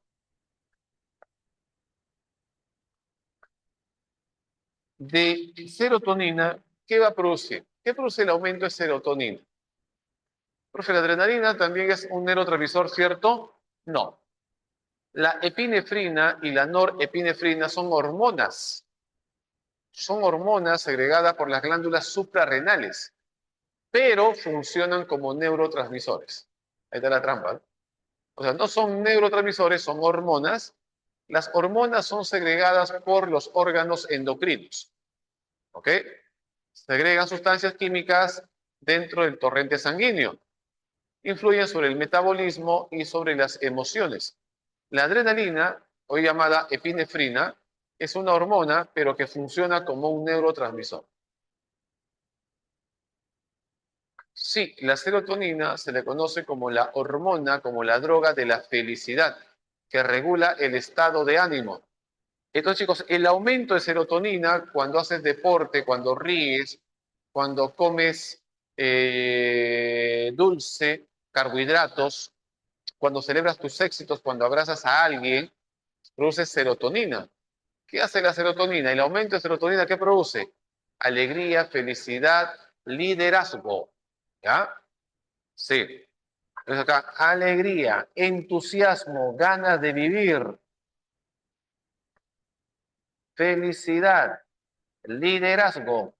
de serotonina, ¿qué va a producir? ¿Qué produce el aumento de serotonina? Profe, la adrenalina también es un neurotransmisor, ¿cierto? No. La epinefrina y la norepinefrina son hormonas. Son hormonas segregadas por las glándulas suprarrenales, pero funcionan como neurotransmisores. Ahí está la trampa, ¿no? O sea, no son neurotransmisores, son hormonas. Las hormonas son segregadas por los órganos endocrinos. ¿Ok? Segregan sustancias químicas dentro del torrente sanguíneo. Influyen sobre el metabolismo y sobre las emociones. La adrenalina, hoy llamada epinefrina, es una hormona, pero que funciona como un neurotransmisor. Sí, la serotonina se le conoce como la hormona, como la droga de la felicidad, que regula el estado de ánimo. Entonces, chicos, el aumento de serotonina cuando haces deporte, cuando ríes, cuando comes dulce, carbohidratos, cuando celebras tus éxitos, cuando abrazas a alguien, produce serotonina. ¿Qué hace la serotonina? El aumento de serotonina, ¿qué produce? Alegría, felicidad, liderazgo. ¿Ya? Sí. Entonces acá, alegría, entusiasmo, ganas de vivir, felicidad, liderazgo.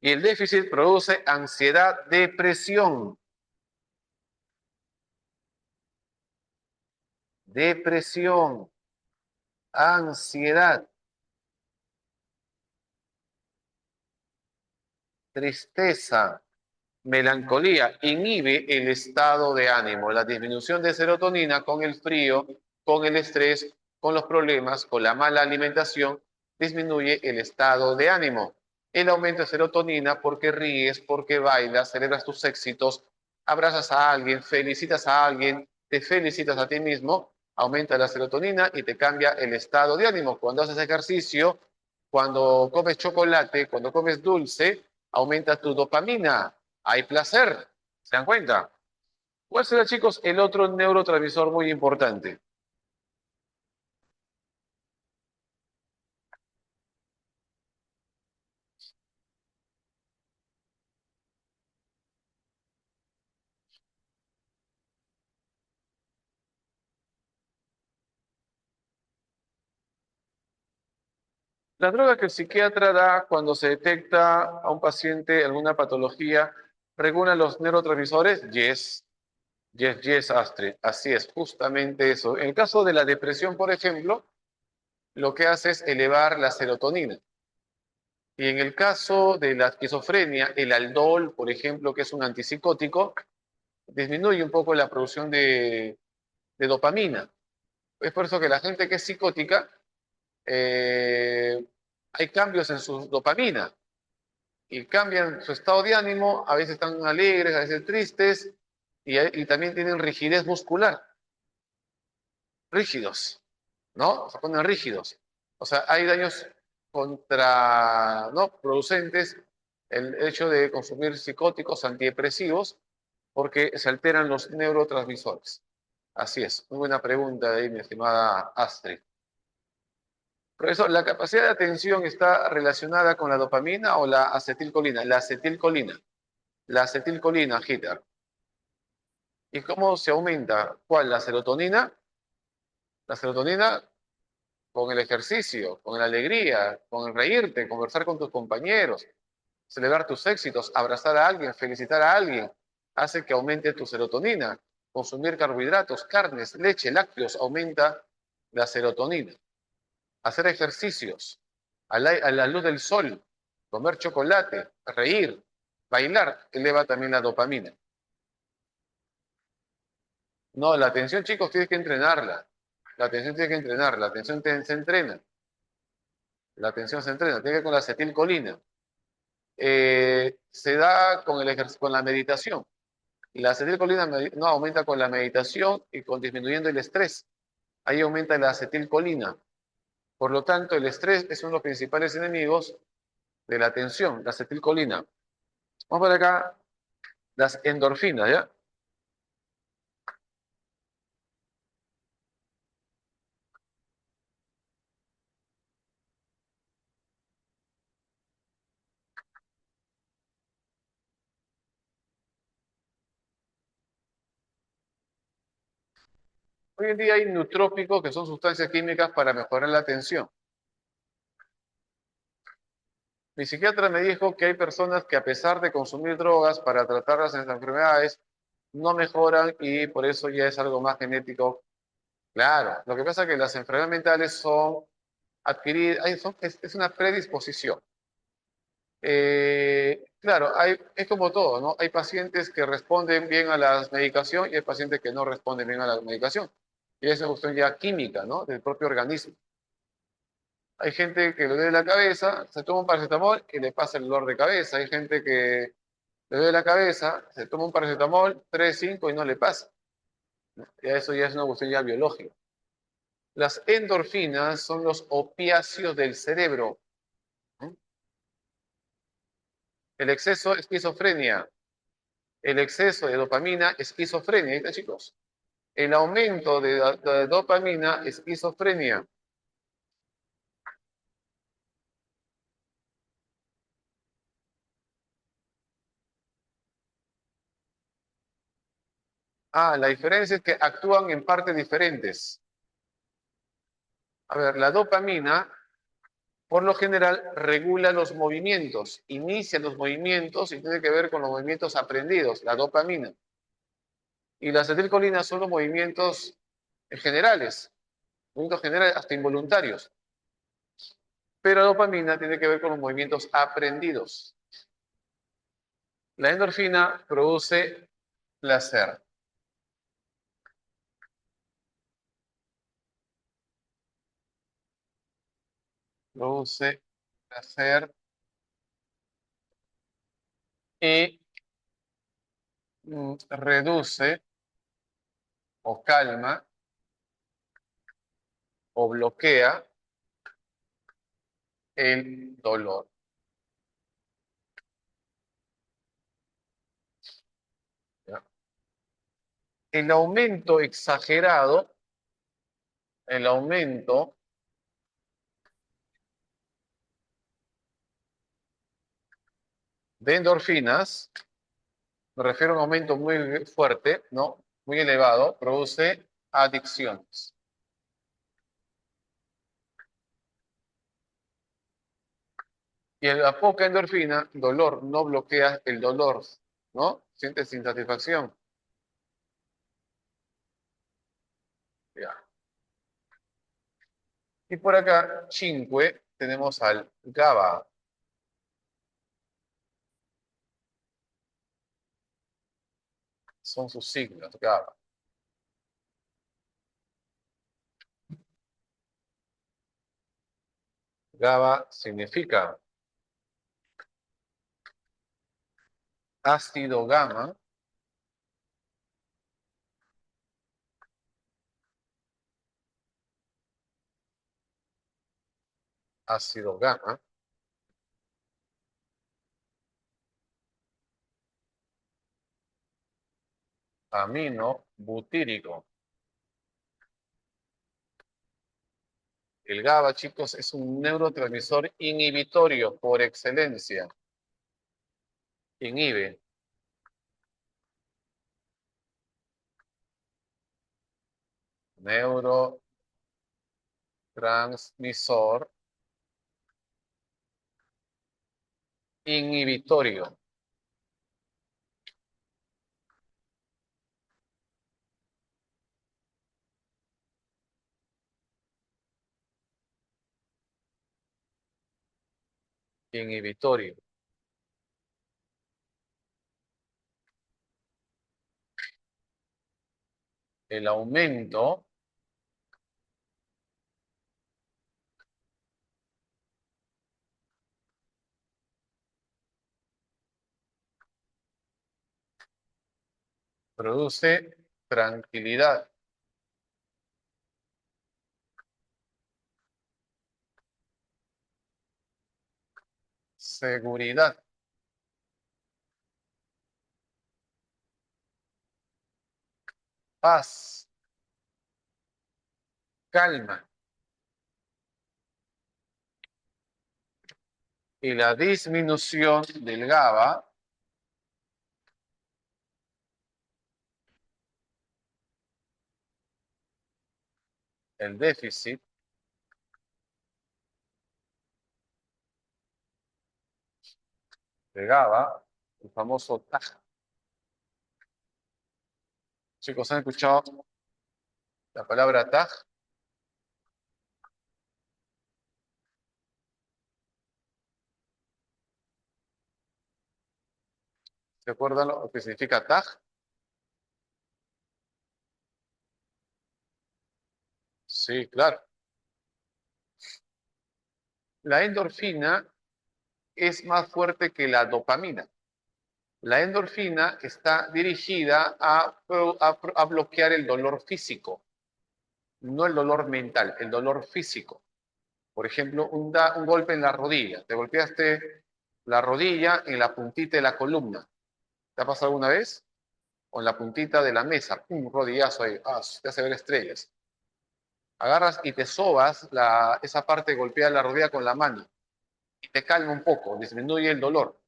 Y el déficit produce ansiedad, depresión. Depresión, ansiedad, tristeza, melancolía. Inhibe el estado de ánimo. La disminución de serotonina con el frío, con el estrés, con los problemas, con la mala alimentación, disminuye el estado de ánimo. El aumento de serotonina porque ríes, porque bailas, celebras tus éxitos, abrazas a alguien, felicitas a alguien, te felicitas a ti mismo, aumenta la serotonina y te cambia el estado de ánimo. Cuando haces ejercicio, Cuando comes chocolate, cuando comes dulce, aumenta tu dopamina. Hay placer. ¿Se dan cuenta? ¿Cuál será, chicos, el otro neurotransmisor muy importante? La droga que el psiquiatra da cuando se detecta a un paciente alguna patología, ¿regula los neurotransmisores? Yes, yes, yes, Astrid. Así es, justamente eso. En el caso de la depresión, por ejemplo, lo que hace es elevar la serotonina. Y en el caso de la esquizofrenia, el aldol, por ejemplo, que es un antipsicótico, disminuye un poco la producción de dopamina. Es por eso que la gente que es psicótica, eh, hay cambios en su dopamina y cambian su estado de ánimo, a veces están alegres, a veces tristes y también tienen rigidez muscular, rígidos, ¿no? Se ponen rígidos. O sea, hay daños contra, ¿no? Producentes el hecho de consumir psicóticos antidepresivos porque se alteran los neurotransmisores. Así es, muy buena pregunta ahí, mi estimada Astrid. Profesor, ¿la capacidad de atención está relacionada con la dopamina o la acetilcolina? La acetilcolina. La acetilcolina, Hitler. ¿Y cómo se aumenta? ¿Cuál? ¿La serotonina? La serotonina con el ejercicio, con la alegría, con el reírte, conversar con tus compañeros, celebrar tus éxitos, abrazar a alguien, felicitar a alguien, hace que aumente tu serotonina. Consumir carbohidratos, carnes, leche, lácteos, aumenta la serotonina. Hacer ejercicios a la luz del sol, comer chocolate, reír, bailar, eleva también la dopamina. No, la atención, chicos, tienes que entrenarla. La atención tiene que entrenar, la atención se entrena. La atención se entrena, tiene que ver con la acetilcolina. Se da con, con la meditación. La acetilcolina no aumenta con la meditación y con disminuyendo el estrés. Ahí aumenta la acetilcolina. Por lo tanto, el estrés es uno de los principales enemigos de la atención, la acetilcolina. Vamos para acá, las endorfinas, ¿ya? Hoy en día hay nutrópicos que son sustancias químicas para mejorar la atención. Mi psiquiatra me dijo que hay personas que a pesar de consumir drogas para tratar las enfermedades, no mejoran y por eso ya es algo más genético. Claro, lo que pasa es que las enfermedades mentales son adquiridas, es una predisposición. Claro, es como todo, ¿no? Hay pacientes que responden bien a la medicación y hay pacientes que no responden bien a la medicación. Y es una cuestión ya química, ¿no? Del propio organismo. Hay gente que le duele la cabeza, se toma un paracetamol y le pasa el dolor de cabeza. Hay gente que le duele la cabeza, se toma un paracetamol, 3, 5 y no le pasa. Ya eso ya es una cuestión ya biológica. Las endorfinas son los opiáceos del cerebro. El exceso, esquizofrenia. El exceso de dopamina, esquizofrenia. Ahí está, chicos. El aumento de dopamina, esquizofrenia. Ah, la diferencia es que actúan en partes diferentes. A ver, la dopamina por lo general regula los movimientos, inicia los movimientos y tiene que ver con los movimientos aprendidos, la dopamina. Y la acetilcolina son los movimientos generales hasta involuntarios. Pero la dopamina tiene que ver con los movimientos aprendidos. La endorfina produce placer. Produce placer y reduce o calma o bloquea el dolor. ¿Ya? El aumento exagerado, el aumento de endorfinas, me refiero a un aumento muy fuerte, ¿no? Muy elevado, produce adicciones. Y la poca endorfina, dolor, no bloquea el dolor, ¿no? Sientes insatisfacción. Ya. Y por acá, cinque, tenemos al GABA. Son sus signos, GABA. GABA significa ácido gamma, ácido gamma, amino butírico. El GABA, chicos, es un neurotransmisor inhibitorio por excelencia. Inhibe. Neurotransmisor inhibitorio. Inhibitorio. El aumento produce tranquilidad, seguridad, paz, calma. Y la disminución del GABA, el déficit de GABA, el famoso TAG. Chicos, ¿han escuchado la palabra TAG? ¿Se acuerdan lo que significa TAG? Sí, claro. La endorfina es más fuerte que la dopamina. La endorfina está dirigida a bloquear el dolor físico, no el dolor mental, el dolor físico. Por ejemplo, un golpe en la rodilla. Te golpeaste la rodilla en la puntita de la columna. ¿Te ha pasado alguna vez? O en la puntita de la mesa. Un rodillazo ahí. Te hace ver estrellas. Agarras y te sobas esa parte golpeada en la rodilla con la mano. Y te calma un poco, disminuye el dolor.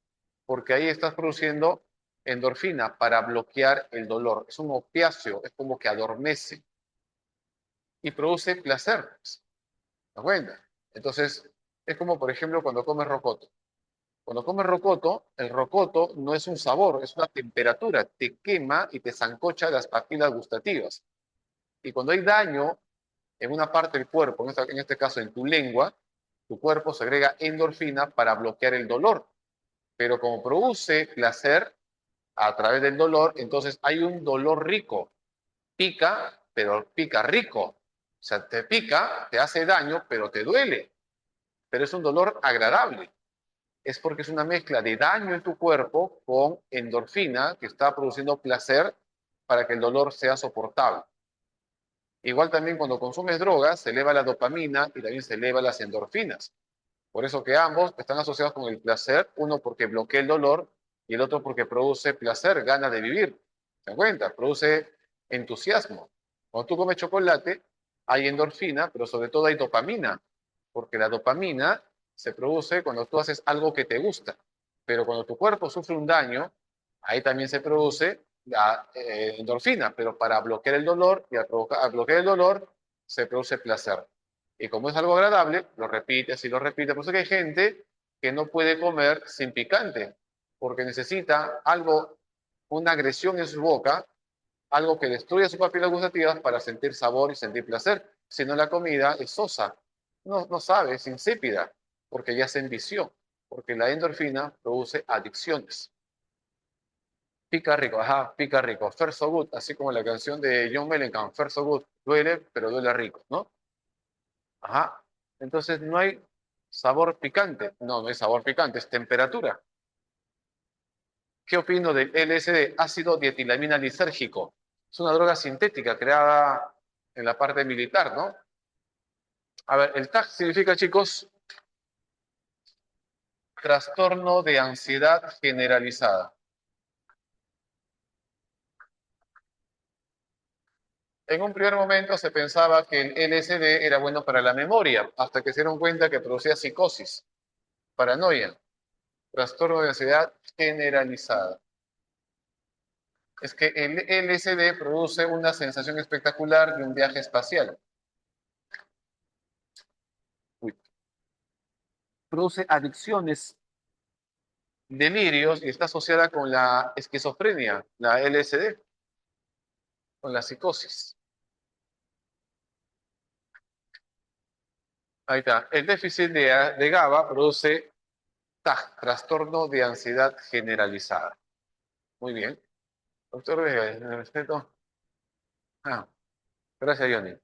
Porque ahí estás produciendo endorfina para bloquear el dolor. Es un opiáceo, es como que adormece y produce placer. ¿Te das cuenta? Entonces, es como, por ejemplo, cuando comes rocoto. Cuando comes rocoto, el rocoto no es un sabor, es una temperatura. Te quema y te zancocha las papilas gustativas. Y cuando hay daño en una parte del cuerpo, en este caso en tu lengua, tu cuerpo segrega endorfina para bloquear el dolor. Pero como produce placer a través del dolor, entonces hay un dolor rico. Pica, pero pica rico. O sea, te pica, te hace daño, pero te duele. Pero es un dolor agradable. Es porque es una mezcla de daño en tu cuerpo con endorfina que está produciendo placer para que el dolor sea soportable. Igual también cuando consumes drogas se eleva la dopamina y también se eleva las endorfinas. Por eso que ambos están asociados con el placer, uno porque bloquea el dolor y el otro porque produce placer, ganas de vivir. ¿Se dan cuenta? Produce entusiasmo. Cuando tú comes chocolate, hay endorfina, pero sobre todo hay dopamina, porque la dopamina se produce cuando tú haces algo que te gusta. Pero cuando tu cuerpo sufre un daño, ahí también se produce la endorfina, pero para bloquear el dolor y al bloquear el dolor se produce placer. Y como es algo agradable, lo repites y lo repites. Por eso que hay gente que no puede comer sin picante, porque necesita algo, una agresión en su boca, algo que destruya sus papilas gustativas para sentir sabor y sentir placer. Si no, la comida es sosa, no sabe, es insípida, porque ya se envició, porque la endorfina produce adicciones. Pica rico, ajá, pica rico. First so good, así como la canción de John Mellencamp, First so good, duele, pero duele rico, ¿no? Ajá. Entonces no hay sabor picante. No, no hay sabor picante, es temperatura. ¿Qué opino del LSD? Ácido dietilamina lisérgico. Es una droga sintética creada en la parte militar, ¿no? A ver, el TAG significa, chicos, trastorno de ansiedad generalizada. En un primer momento se pensaba que el LSD era bueno para la memoria, hasta que se dieron cuenta que producía psicosis, paranoia, trastorno de ansiedad generalizada. Es que el LSD produce una sensación espectacular de un viaje espacial. Uy. Produce adicciones, delirios y está asociada con la esquizofrenia, la LSD, con la psicosis. Ahí está. El déficit de GABA produce TAG, trastorno de ansiedad generalizada. Muy bien. Doctor Vega, respeto. Ah, gracias, Johnny.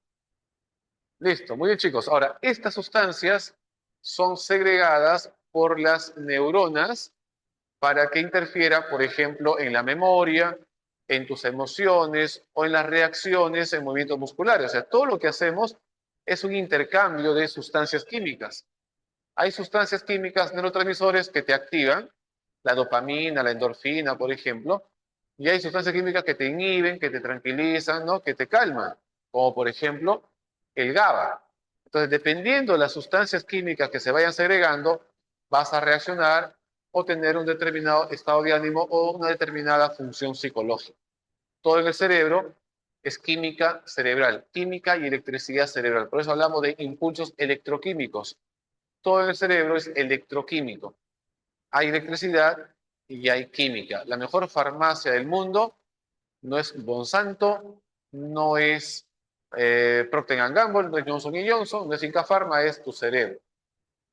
Listo, muy bien, chicos. Ahora, estas sustancias son segregadas por las neuronas para que interfiera, por ejemplo, en la memoria, en tus emociones o en las reacciones en movimientos musculares. O sea, todo lo que hacemos es un intercambio de sustancias químicas. Hay sustancias químicas, neurotransmisores que te activan, la dopamina, la endorfina, por ejemplo, y hay sustancias químicas que te inhiben, que te tranquilizan, ¿no? Que te calman, como por ejemplo el GABA. Entonces, dependiendo de las sustancias químicas que se vayan segregando, vas a reaccionar o tener un determinado estado de ánimo o una determinada función psicológica. Todo en el cerebro es química cerebral, química y electricidad cerebral. Por eso hablamos de impulsos electroquímicos. Todo en el cerebro es electroquímico. Hay electricidad y hay química. La mejor farmacia del mundo no es Monsanto, no es Procter Gamble, no es Johnson Johnson, no es Inca Pharma, es tu cerebro.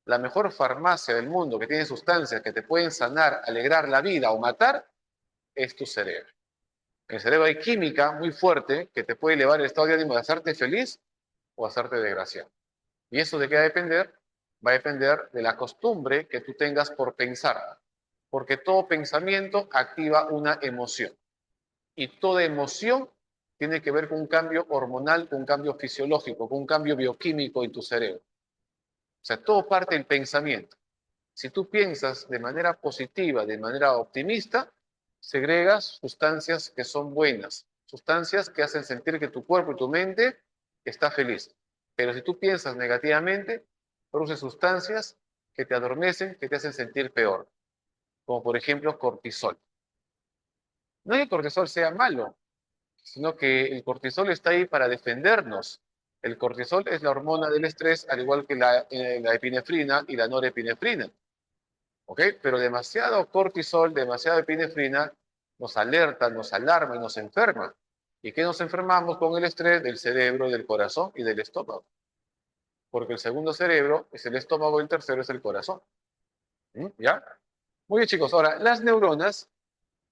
La mejor farmacia del mundo que tiene sustancias que te pueden sanar, alegrar la vida o matar es tu cerebro. En el cerebro hay química muy fuerte que te puede elevar el estado de ánimo de hacerte feliz o hacerte desgraciado. ¿Y eso de qué va a depender? Va a depender de la costumbre que tú tengas por pensar, porque todo pensamiento activa una emoción y toda emoción tiene que ver con un cambio hormonal, con un cambio fisiológico, con un cambio bioquímico en tu cerebro. O sea, todo parte del pensamiento. Si tú piensas de manera positiva, de manera optimista, segregas sustancias que son buenas, sustancias que hacen sentir que tu cuerpo y tu mente está feliz. Pero si tú piensas negativamente, produces sustancias que te adormecen, que te hacen sentir peor, como por ejemplo cortisol. No es que el cortisol sea malo, sino que el cortisol está ahí para defendernos. El cortisol es la hormona del estrés, al igual que la epinefrina y la norepinefrina. ¿Ok? Pero demasiado cortisol, demasiada epinefrina nos alerta, nos alarma y nos enferma. ¿Y qué nos enfermamos con el estrés? Del cerebro, del corazón y del estómago. Porque el segundo cerebro es el estómago y el tercero es el corazón. ¿Ya? Muy bien, chicos. Ahora, las neuronas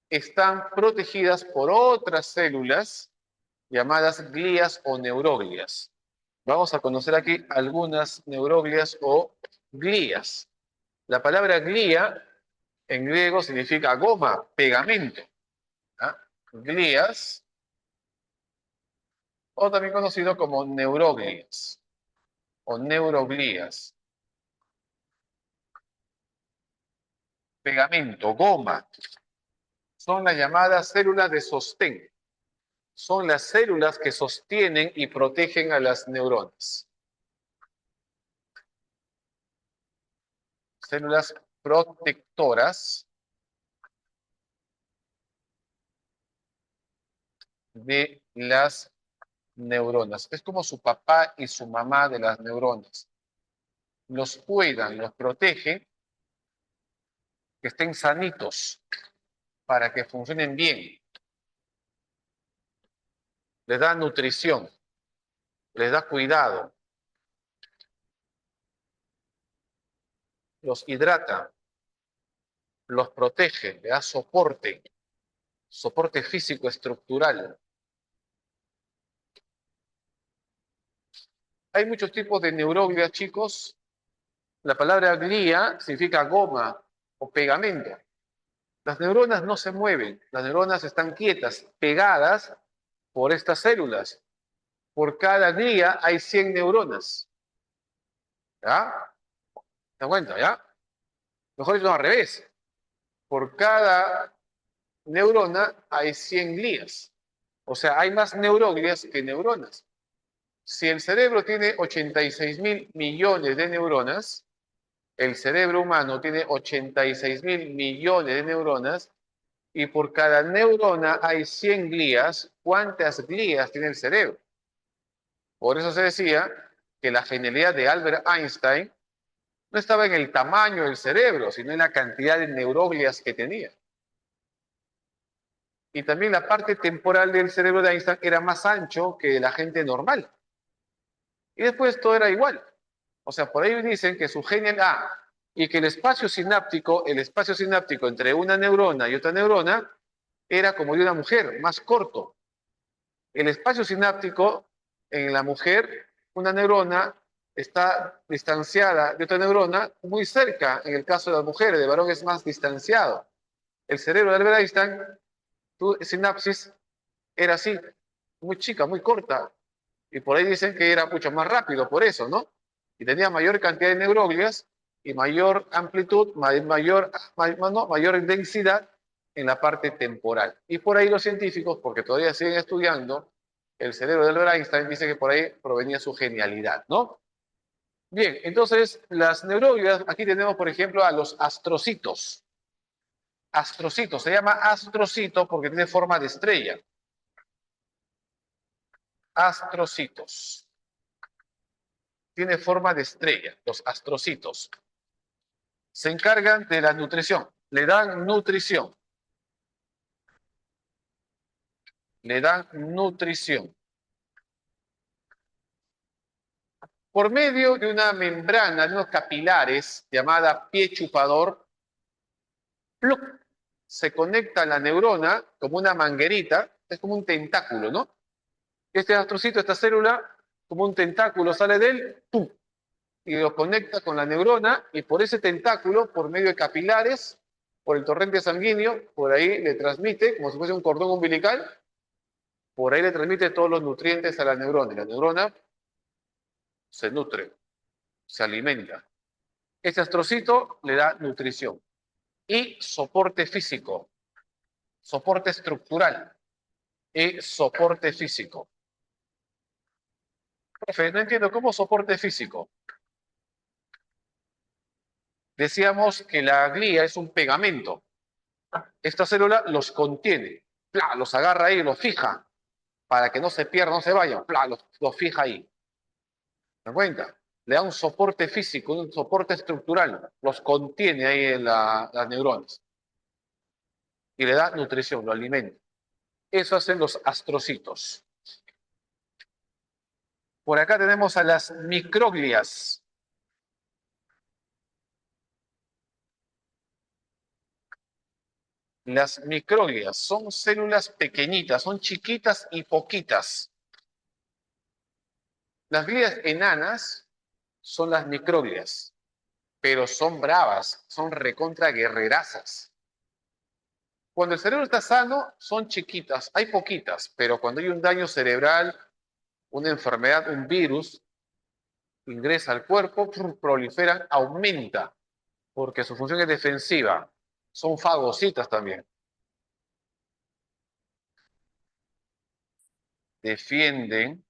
están protegidas por otras células llamadas glías o neuroglias. Vamos a conocer aquí algunas neuroglias o glías. La palabra glía en griego significa goma, pegamento. ¿Ah? Glías, o también conocido como neuroglias o neuroglías. pegamento, goma. Son las llamadas células de sostén. Son las células que sostienen y protegen a las neuronas. Células protectoras de las neuronas. Es como su papá y su mamá de las neuronas. Los cuidan, los protegen, que estén sanitos para que funcionen bien. Les da nutrición, les da cuidado, los hidrata, los protege, les da soporte, soporte físico estructural. Hay muchos tipos de neuroglias, chicos. La palabra glía significa goma o pegamento. Las neuronas no se mueven, las neuronas están quietas, pegadas por estas células. Por cada glía hay 100 neuronas. ¿Ya? ¿Te das cuenta? ¿Ya? Mejor dicho, al revés. Por cada neurona hay 100 glías. O sea, hay más neuroglias que neuronas. Si el cerebro tiene 86.000 millones de neuronas, el cerebro humano tiene 86.000 millones de neuronas y por cada neurona hay 100 glías. ¿Cuántas glías tiene el cerebro? Por eso se decía que la genialidad de Albert Einstein no estaba en el tamaño del cerebro, sino en la cantidad de neuroglias que tenía. Y también la parte temporal del cerebro de Einstein era más ancho que la gente normal. Y después todo era igual. O sea, por ahí dicen que su genialidad, y que el espacio sináptico entre una neurona y otra neurona era como de una mujer, más corto. El espacio sináptico en la mujer, una neurona está distanciada de otra neurona muy cerca. En el caso de las mujeres, de varón es más distanciado. El cerebro de Albert Einstein, su sinapsis era así, muy chica, muy corta. Y por ahí dicen que era mucho más rápido, por eso, ¿no? Y tenía mayor cantidad de neuroglias y mayor amplitud, mayor densidad en la parte temporal. Y por ahí los científicos, porque todavía siguen estudiando el cerebro de Albert Einstein, dicen que por ahí provenía su genialidad, ¿no? Bien, entonces las neuroglias, aquí tenemos por ejemplo a los astrocitos. Astrocito, se llama astrocito porque tiene forma de estrella. Astrocitos. Tiene forma de estrella, los astrocitos. Se encargan de la nutrición, le dan nutrición. Le dan nutrición. Por medio de una membrana, de unos capilares, llamada pie chupador, ¡pluc! Se conecta a la neurona como una manguerita, es como un tentáculo, ¿no? Este astrocito, esta célula, como un tentáculo sale de él, ¡pum! Y lo conecta con la neurona y por ese tentáculo, por medio de capilares, por el torrente sanguíneo, por ahí le transmite, como si fuese un cordón umbilical, por ahí le transmite todos los nutrientes a la neurona. Y la neurona se nutre, se alimenta. Este astrocito le da nutrición y soporte físico, soporte estructural y soporte físico. Profe, no entiendo, ¿cómo soporte físico? Decíamos que la glía es un pegamento. Esta célula los contiene, ¡plá! Los agarra ahí, los fija, para que no se pierdan, no se vayan, ¡plá! Los fija ahí. ¿Se dan cuenta? Le da un soporte físico, un soporte estructural, los contiene ahí en las neuronas. Y le da nutrición, lo alimenta. Eso hacen los astrocitos. Por acá tenemos a las microglias. Las microglias son células pequeñitas, son chiquitas y poquitas. Las glías enanas son las microglias, pero son bravas, son recontra guerrerazas. Cuando el cerebro está sano, son chiquitas, hay poquitas, pero cuando hay un daño cerebral, una enfermedad, un virus, ingresa al cuerpo, proliferan, aumenta, porque su función es defensiva. Son fagocitas también. Defienden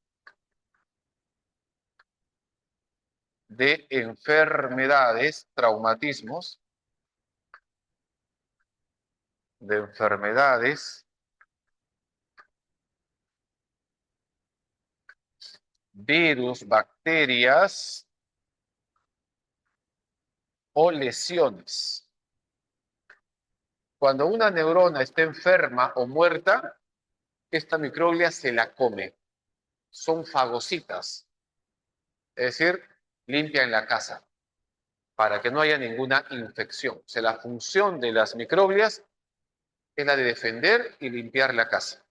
de enfermedades, traumatismos, de enfermedades, virus, bacterias o lesiones. Cuando una neurona está enferma o muerta, esta microglia se la come. Son fagocitas, es decir, limpian la casa para que no haya ninguna infección. O sea, la función de las microglias es la de defender y limpiar la casa.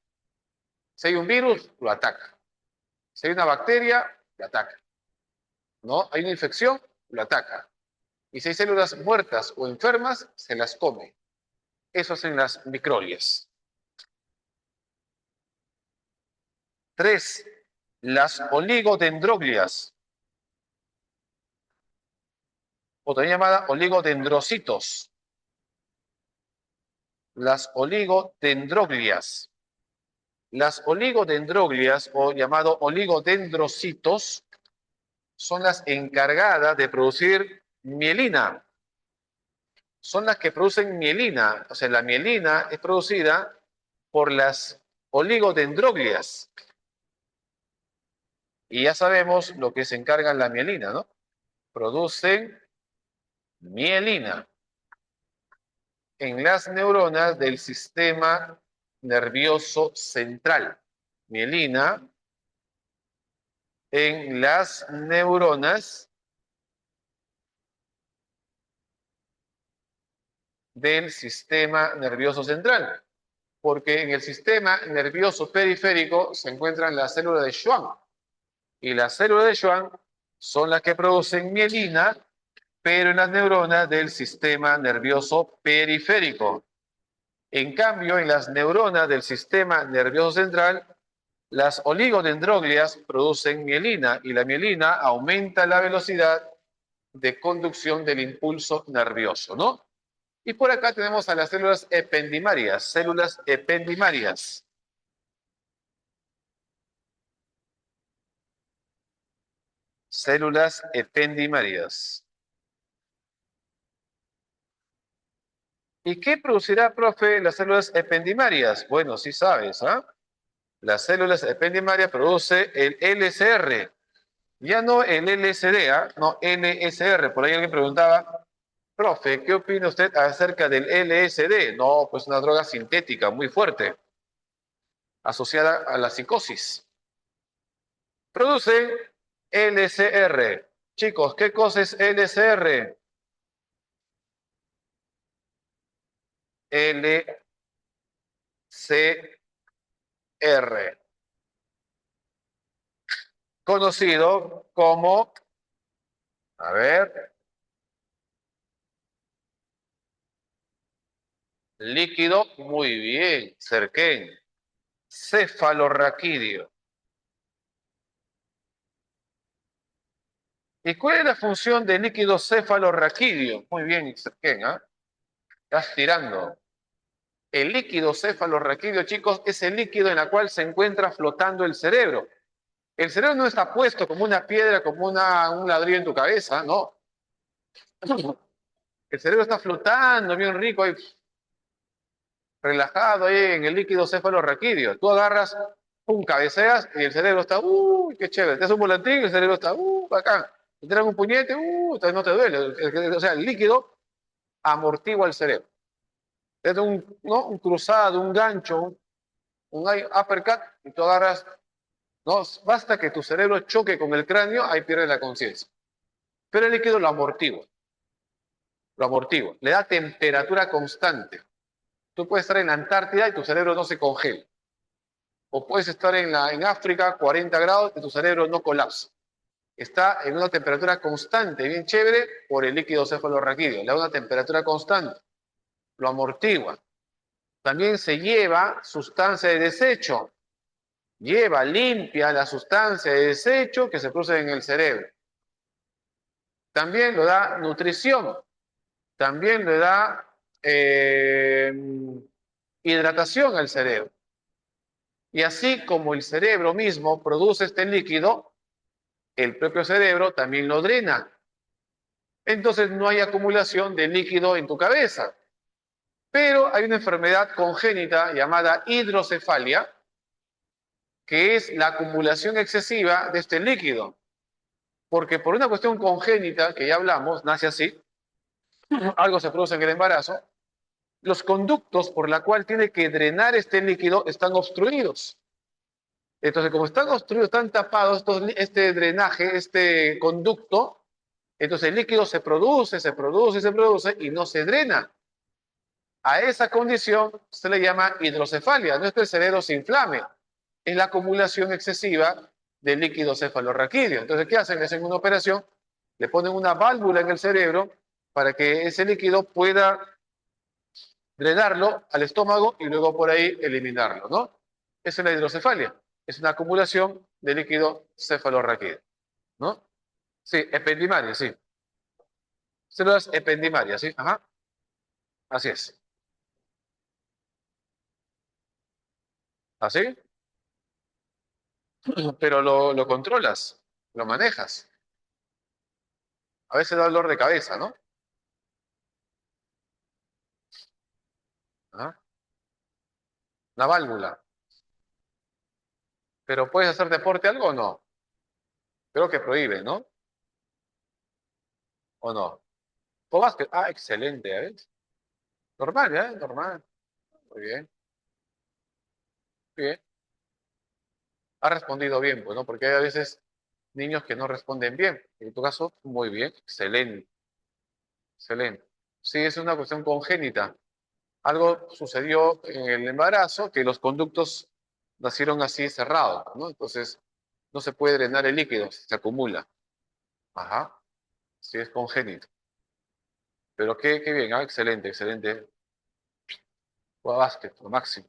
Si hay un virus, lo ataca. Si hay una bacteria, lo ataca. ¿No? Hay una infección, lo ataca. Y si hay células muertas o enfermas, se las come. Eso hacen las microglias. 3. Las oligodendroglias, o también llamada oligodendrocitos. Las oligodendroglias. Las oligodendroglias, o llamado oligodendrocitos, son las encargadas de producir mielina. Son las que producen mielina. O sea, la mielina es producida por las oligodendroglias. Y ya sabemos lo que se encarga la mielina, ¿no? Producen mielina en las neuronas del sistema nervioso central. Mielina en las neuronas del sistema nervioso central, porque en el sistema nervioso periférico se encuentran las células de Schwann, y las células de Schwann son las que producen mielina, pero en las neuronas del sistema nervioso periférico. En cambio, en las neuronas del sistema nervioso central, las oligodendroglias producen mielina, y la mielina aumenta la velocidad de conducción del impulso nervioso, ¿no? Y por acá tenemos a las células ependimarias, células ependimarias. Células ependimarias. ¿Y qué producirá, profe, las células ependimarias? Bueno, sí sabes, ¿ah? Las células ependimarias produce el LSR, ya no el LSD, ¿ah? No, LSR. Por ahí alguien preguntaba, profe, ¿qué opina usted acerca del LSD? No, pues una droga sintética muy fuerte, asociada a la psicosis. Produce LSR. Chicos, ¿qué cosa es LSR? LCR, conocido como, a ver, líquido, muy bien, cerquén, cefalorraquídeo. ¿Y cuál es la función del líquido cefalorraquídeo? Muy bien, cerquén, ¿ah? Estás tirando. El líquido cefalorraquídeo, chicos, es el líquido en el cual se encuentra flotando el cerebro. El cerebro no está puesto como una piedra, como un ladrillo en tu cabeza, no. El cerebro está flotando bien rico ahí, relajado ahí en el líquido cefalorraquídeo. Tú agarras, pum, cabeceas y el cerebro está, uy, qué chévere. Te das un volantín y el cerebro está, bacán. Te tiran un puñete, entonces no te duele. O sea, el líquido amortigua el cerebro. Es un, ¿no? Un cruzado, un gancho, un uppercut, y tú agarras, no, basta que tu cerebro choque con el cráneo, ahí pierde la conciencia. Pero el líquido lo amortigua, le da temperatura constante. Tú puedes estar en la Antártida y tu cerebro no se congela. O puedes estar en África, 40 grados, y tu cerebro no colapsa. Está en una temperatura constante, bien chévere, por el líquido cefalorraquídeo. Le da una temperatura constante, lo amortigua. También se lleva sustancia de desecho. Limpia la sustancia de desecho que se produce en el cerebro. También le da nutrición. También le da eh, hidratación al cerebro. Y así como el cerebro mismo produce este líquido, el propio cerebro también lo drena. Entonces no hay acumulación de líquido en tu cabeza. Pero hay una enfermedad congénita llamada hidrocefalia, que es la acumulación excesiva de este líquido. Porque por una cuestión congénita, que ya hablamos, nace así, algo se produce en el embarazo, los conductos por la cual tiene que drenar este líquido están obstruidos. Entonces, como están obstruidos, están tapados, este drenaje, este conducto, entonces el líquido se produce, se produce, se produce y no se drena. A esa condición se le llama hidrocefalia. No es que el cerebro se inflame, es la acumulación excesiva de líquido cefalorraquídeo. Entonces, ¿qué hacen? Le hacen una operación, le ponen una válvula en el cerebro para que ese líquido pueda drenarlo al estómago y luego por ahí eliminarlo, ¿no? Esa es la hidrocefalia. Es una acumulación de líquido cefalorraquídeo, ¿no? Sí, ependimaria, sí. Células ependimarias, sí. Ajá, así es. ¿Así? Pero lo controlas, lo manejas. A veces da dolor de cabeza, ¿no? Ajá. Una válvula. Pero ¿puedes hacer deporte algo o no? Creo que prohíbe, ¿no? ¿O no? ¿O básquet? Ah, excelente, ¿ves? Normal, ¿eh? Normal. Muy bien, muy bien. Ha respondido bien, pues, ¿no? Porque hay a veces niños que no responden bien. En tu caso, muy bien, excelente, excelente. Sí, es una cuestión congénita. Algo sucedió en el embarazo que los conductos nacieron así cerrados, ¿no? Entonces, no se puede drenar el líquido, se acumula. Ajá, sí es congénito. Pero qué bien, ah, excelente, excelente. Juega básquet, lo máximo.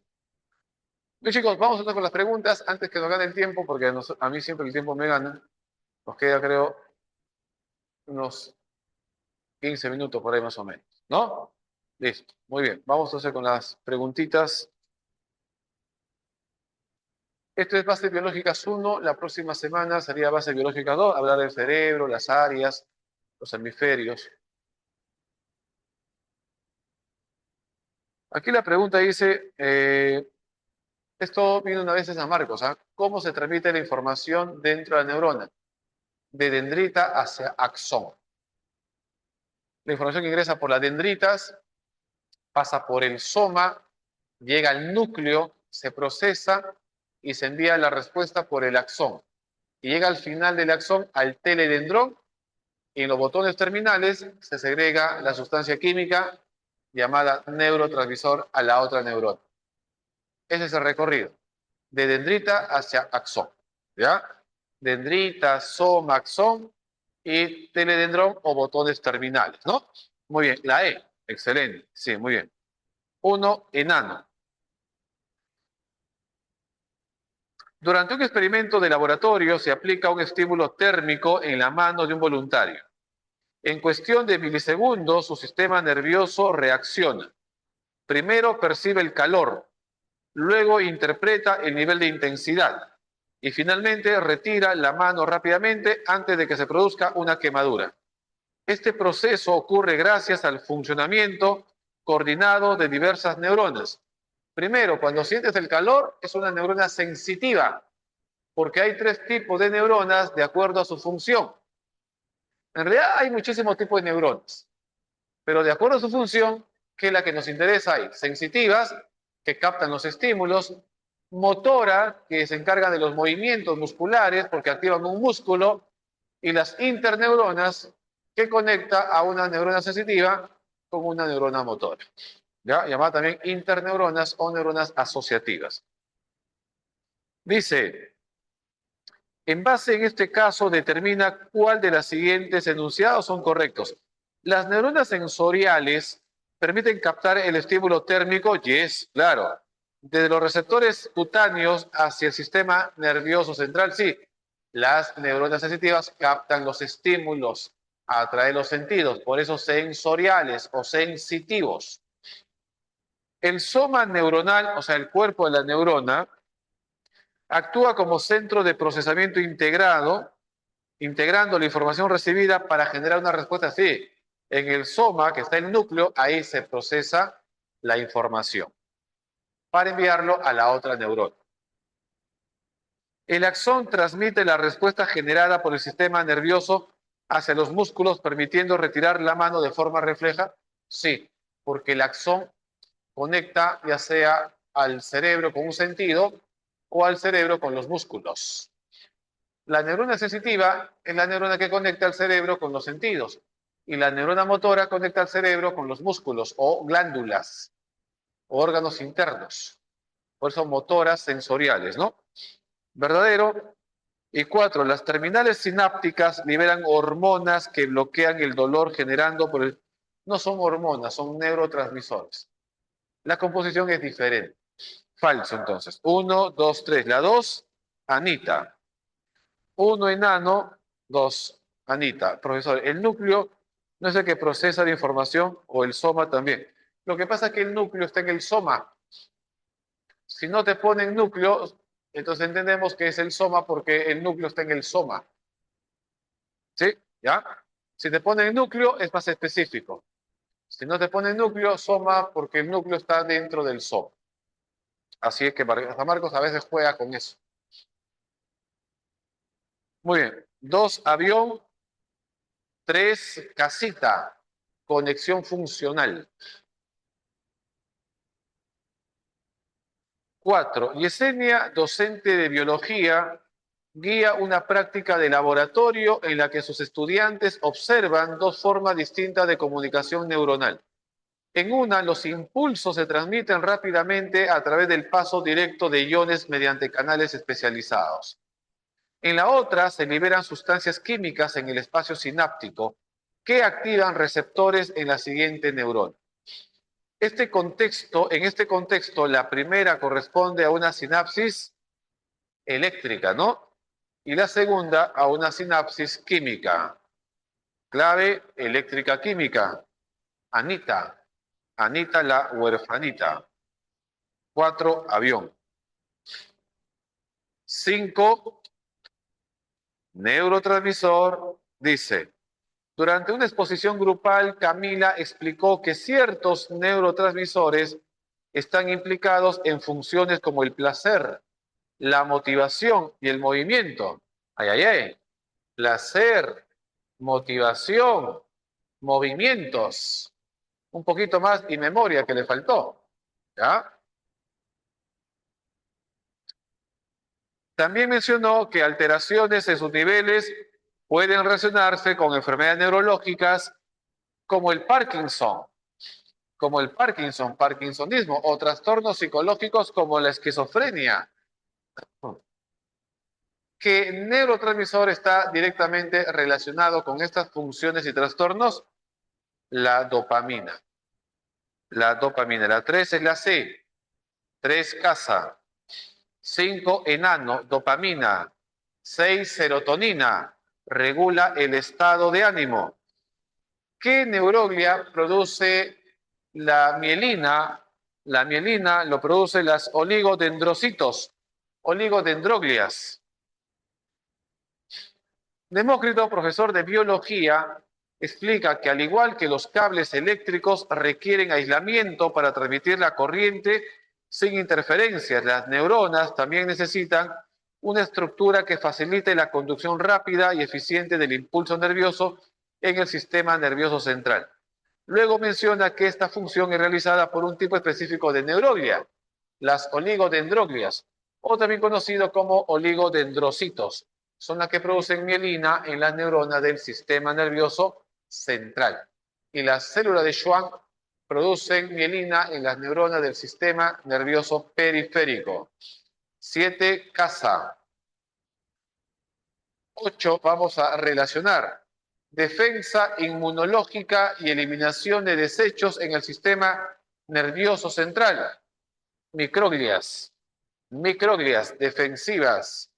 Bien, chicos, vamos a empezar con las preguntas antes que nos gane el tiempo, porque a mí siempre el tiempo me gana. Nos queda, creo, unos 15 minutos por ahí más o menos, ¿no? Listo, muy bien. Vamos entonces con las preguntitas. Esto es base biológicas 1. La próxima semana sería base biológica 2. Hablar del cerebro, las áreas, los hemisferios. Aquí la pregunta dice, esto viene una vez a Marcos, ¿ah? ¿Cómo se transmite la información dentro de la neurona? De dendrita hacia axón. La información que ingresa por las dendritas pasa por el soma, llega al núcleo, se procesa y se envía la respuesta por el axón. Y llega al final del axón al teledendrón y en los botones terminales se segrega la sustancia química llamada neurotransmisor a la otra neurona. Ese es el recorrido, de dendrita hacia axón. ¿Ya? Dendrita, soma, axón y teledendrón o botones terminales, ¿no? Muy bien, la E, excelente, sí, muy bien. Uno, enano. Durante un experimento de laboratorio se aplica un estímulo térmico en la mano de un voluntario. En cuestión de milisegundos, su sistema nervioso reacciona. Primero percibe el calor, luego interpreta el nivel de intensidad y finalmente retira la mano rápidamente antes de que se produzca una quemadura. Este proceso ocurre gracias al funcionamiento coordinado de diversas neuronas. Primero, cuando sientes el calor, es una neurona sensitiva, porque hay tres tipos de neuronas de acuerdo a su función. En realidad hay muchísimos tipos de neuronas, pero de acuerdo a su función, que es la que nos interesa, hay sensitivas, que captan los estímulos, motora, que se encarga de los movimientos musculares porque activan un músculo, y las interneuronas, que conecta a una neurona sensitiva con una neurona motora. ¿Ya? Llamada también interneuronas o neuronas asociativas. Dice, en base en este caso determina cuál de los siguientes enunciados son correctos. Las neuronas sensoriales permiten captar el estímulo térmico, yes, claro. Desde los receptores cutáneos hacia el sistema nervioso central, sí. Las neuronas sensitivas captan los estímulos a través de los sentidos, por eso sensoriales o sensitivos. El soma neuronal, o sea, el cuerpo de la neurona, actúa como centro de procesamiento integrado, integrando la información recibida para generar una respuesta así. En el soma, que está el núcleo, ahí se procesa la información para enviarlo a la otra neurona. El axón transmite la respuesta generada por el sistema nervioso hacia los músculos, permitiendo retirar la mano de forma refleja. Sí, porque el axón conecta ya sea al cerebro con un sentido o al cerebro con los músculos. La neurona sensitiva es la neurona que conecta al cerebro con los sentidos y la neurona motora conecta al cerebro con los músculos o glándulas o órganos internos. Por eso motoras sensoriales, ¿no? Verdadero. Y cuatro, las terminales sinápticas liberan hormonas que bloquean el dolor generando por el... No son hormonas, son neurotransmisores. La composición es diferente. Falso, entonces. Uno, dos, tres. La dos, Anita. Uno, enano. Dos, Anita. Profesor, el núcleo no es el que procesa la información o el soma también. Lo que pasa es que el núcleo está en el soma. Si no te ponen núcleo, entonces entendemos que es el soma porque el núcleo está en el soma. ¿Sí? ¿Ya? Si te ponen núcleo, es más específico. Si no te ponen núcleo, soma porque el núcleo está dentro del soma. Así es que Marcos a veces juega con eso. Muy bien. Dos, avión. Tres, casita. Conexión funcional. Cuatro, Yesenia, docente de biología, guía una práctica de laboratorio en la que sus estudiantes observan dos formas distintas de comunicación neuronal. En una, los impulsos se transmiten rápidamente a través del paso directo de iones mediante canales especializados. En la otra, se liberan sustancias químicas en el espacio sináptico que activan receptores en la siguiente neurona. En este contexto, la primera corresponde a una sinapsis eléctrica, ¿no? Y la segunda a una sinapsis química. Clave eléctrica química. Anita. Anita la huerfanita. 4, avión. 5, neurotransmisor, dice, durante una exposición grupal, Camila explicó que ciertos neurotransmisores están implicados en funciones como el placer, la motivación y el movimiento. Ay, ay, ay. Placer, motivación, movimientos. Un poquito más y memoria que le faltó. ¿Ya? También mencionó que alteraciones en sus niveles pueden relacionarse con enfermedades neurológicas como el Parkinsonismo o trastornos psicológicos como la esquizofrenia. ¿Qué neurotransmisor está directamente relacionado con estas funciones y trastornos? La dopamina. La dopamina. La 3 es la C. 3, casa. 5, enano, dopamina. 6, serotonina. Regula el estado de ánimo. ¿Qué neuroglia produce la mielina? La mielina lo produce las oligodendrocitos, oligodendroglias. Demócrito, profesor de biología, explica que al igual que los cables eléctricos requieren aislamiento para transmitir la corriente sin interferencias, las neuronas también necesitan una estructura que facilite la conducción rápida y eficiente del impulso nervioso en el sistema nervioso central. Luego menciona que esta función es realizada por un tipo específico de neuroglia, las oligodendroglias, o también conocido como oligodendrocitos. Son las que producen mielina en las neuronas del sistema nervioso central. Y las células de Schwann producen mielina en las neuronas del sistema nervioso periférico. 7, casa. 8, vamos a relacionar defensa inmunológica y eliminación de desechos en el sistema nervioso central. Microglias, microglias defensivas.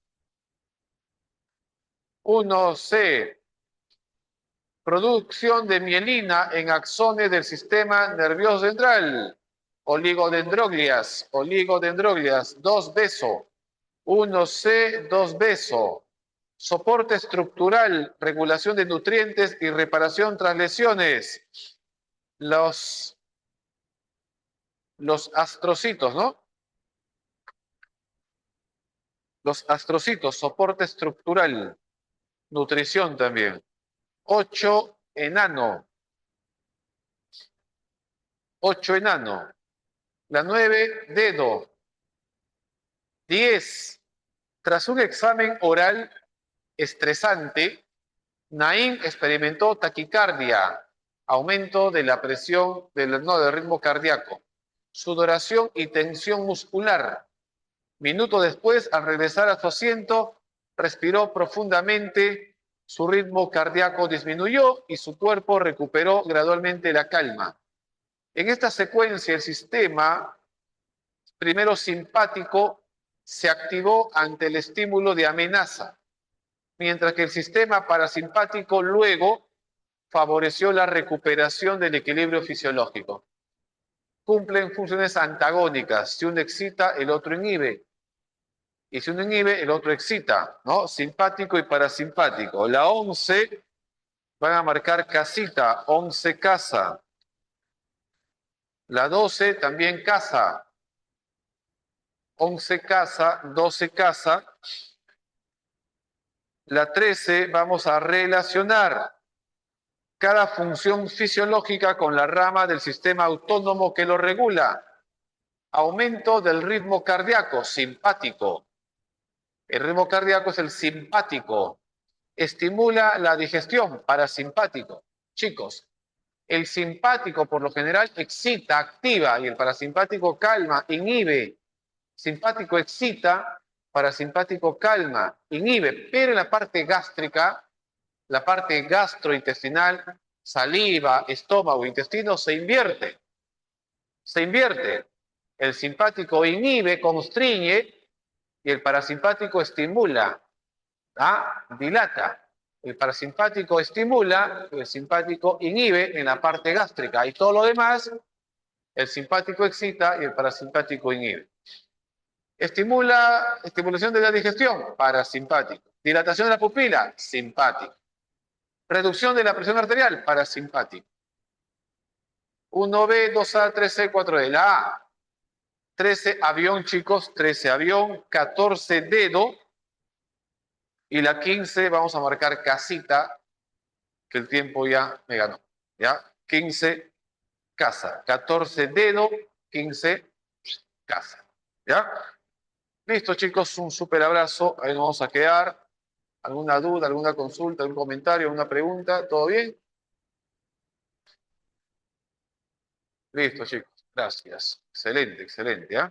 1C, producción de mielina en axones del sistema nervioso central. Oligodendroglias, oligodendroglias, 2 beso. 1C, 2 beso. Soporte estructural, regulación de nutrientes y reparación tras lesiones. Los astrocitos, ¿no? Los astrocitos, soporte estructural, nutrición también. 8, enano. 8, enano. La 9, dedo. 10. Tras un examen oral estresante, Naim experimentó taquicardia, aumento de la presión del ritmo cardíaco, sudoración y tensión muscular. Minutos después, al regresar a su asiento, respiró profundamente, su ritmo cardíaco disminuyó y su cuerpo recuperó gradualmente la calma. En esta secuencia, el sistema primero simpático se activó ante el estímulo de amenaza, mientras que el sistema parasimpático luego favoreció la recuperación del equilibrio fisiológico. Cumplen funciones antagónicas. Si uno excita, el otro inhibe. Y si uno inhibe, el otro excita, ¿no? Simpático y parasimpático. La 11 van a marcar casita, 11 casa. La 12 también casa. 11 casa, 12 casa. La 13 vamos a relacionar cada función fisiológica con la rama del sistema autónomo que lo regula. Aumento del ritmo cardíaco, simpático. El ritmo cardíaco es el simpático. Estimula la digestión, parasimpático. Chicos, el simpático por lo general excita, activa, y el parasimpático calma, inhibe. Simpático excita, parasimpático calma, inhibe. Pero en la parte gástrica, la parte gastrointestinal, saliva, estómago, intestino, se invierte. Se invierte. El simpático inhibe, constriñe, y el parasimpático estimula, dilata. El parasimpático estimula, el simpático inhibe en la parte gástrica. Y todo lo demás, el simpático excita y el parasimpático inhibe. Estimulación de la digestión, parasimpático. Dilatación de la pupila, simpático. Reducción de la presión arterial, parasimpático. 1B, 2A, 3C, 4D. La A, 13 avión, chicos, 13 avión, 14 dedo. Y la 15 vamos a marcar casita, que el tiempo ya me ganó. ¿Ya? 15 casa. 14 dedo, 15 casa. ¿Ya? Listo, chicos, un súper abrazo. Ahí nos vamos a quedar. ¿Alguna duda, alguna consulta, algún comentario, alguna pregunta? ¿Todo bien? Listo, chicos. Gracias. Excelente, excelente. ¿Ya?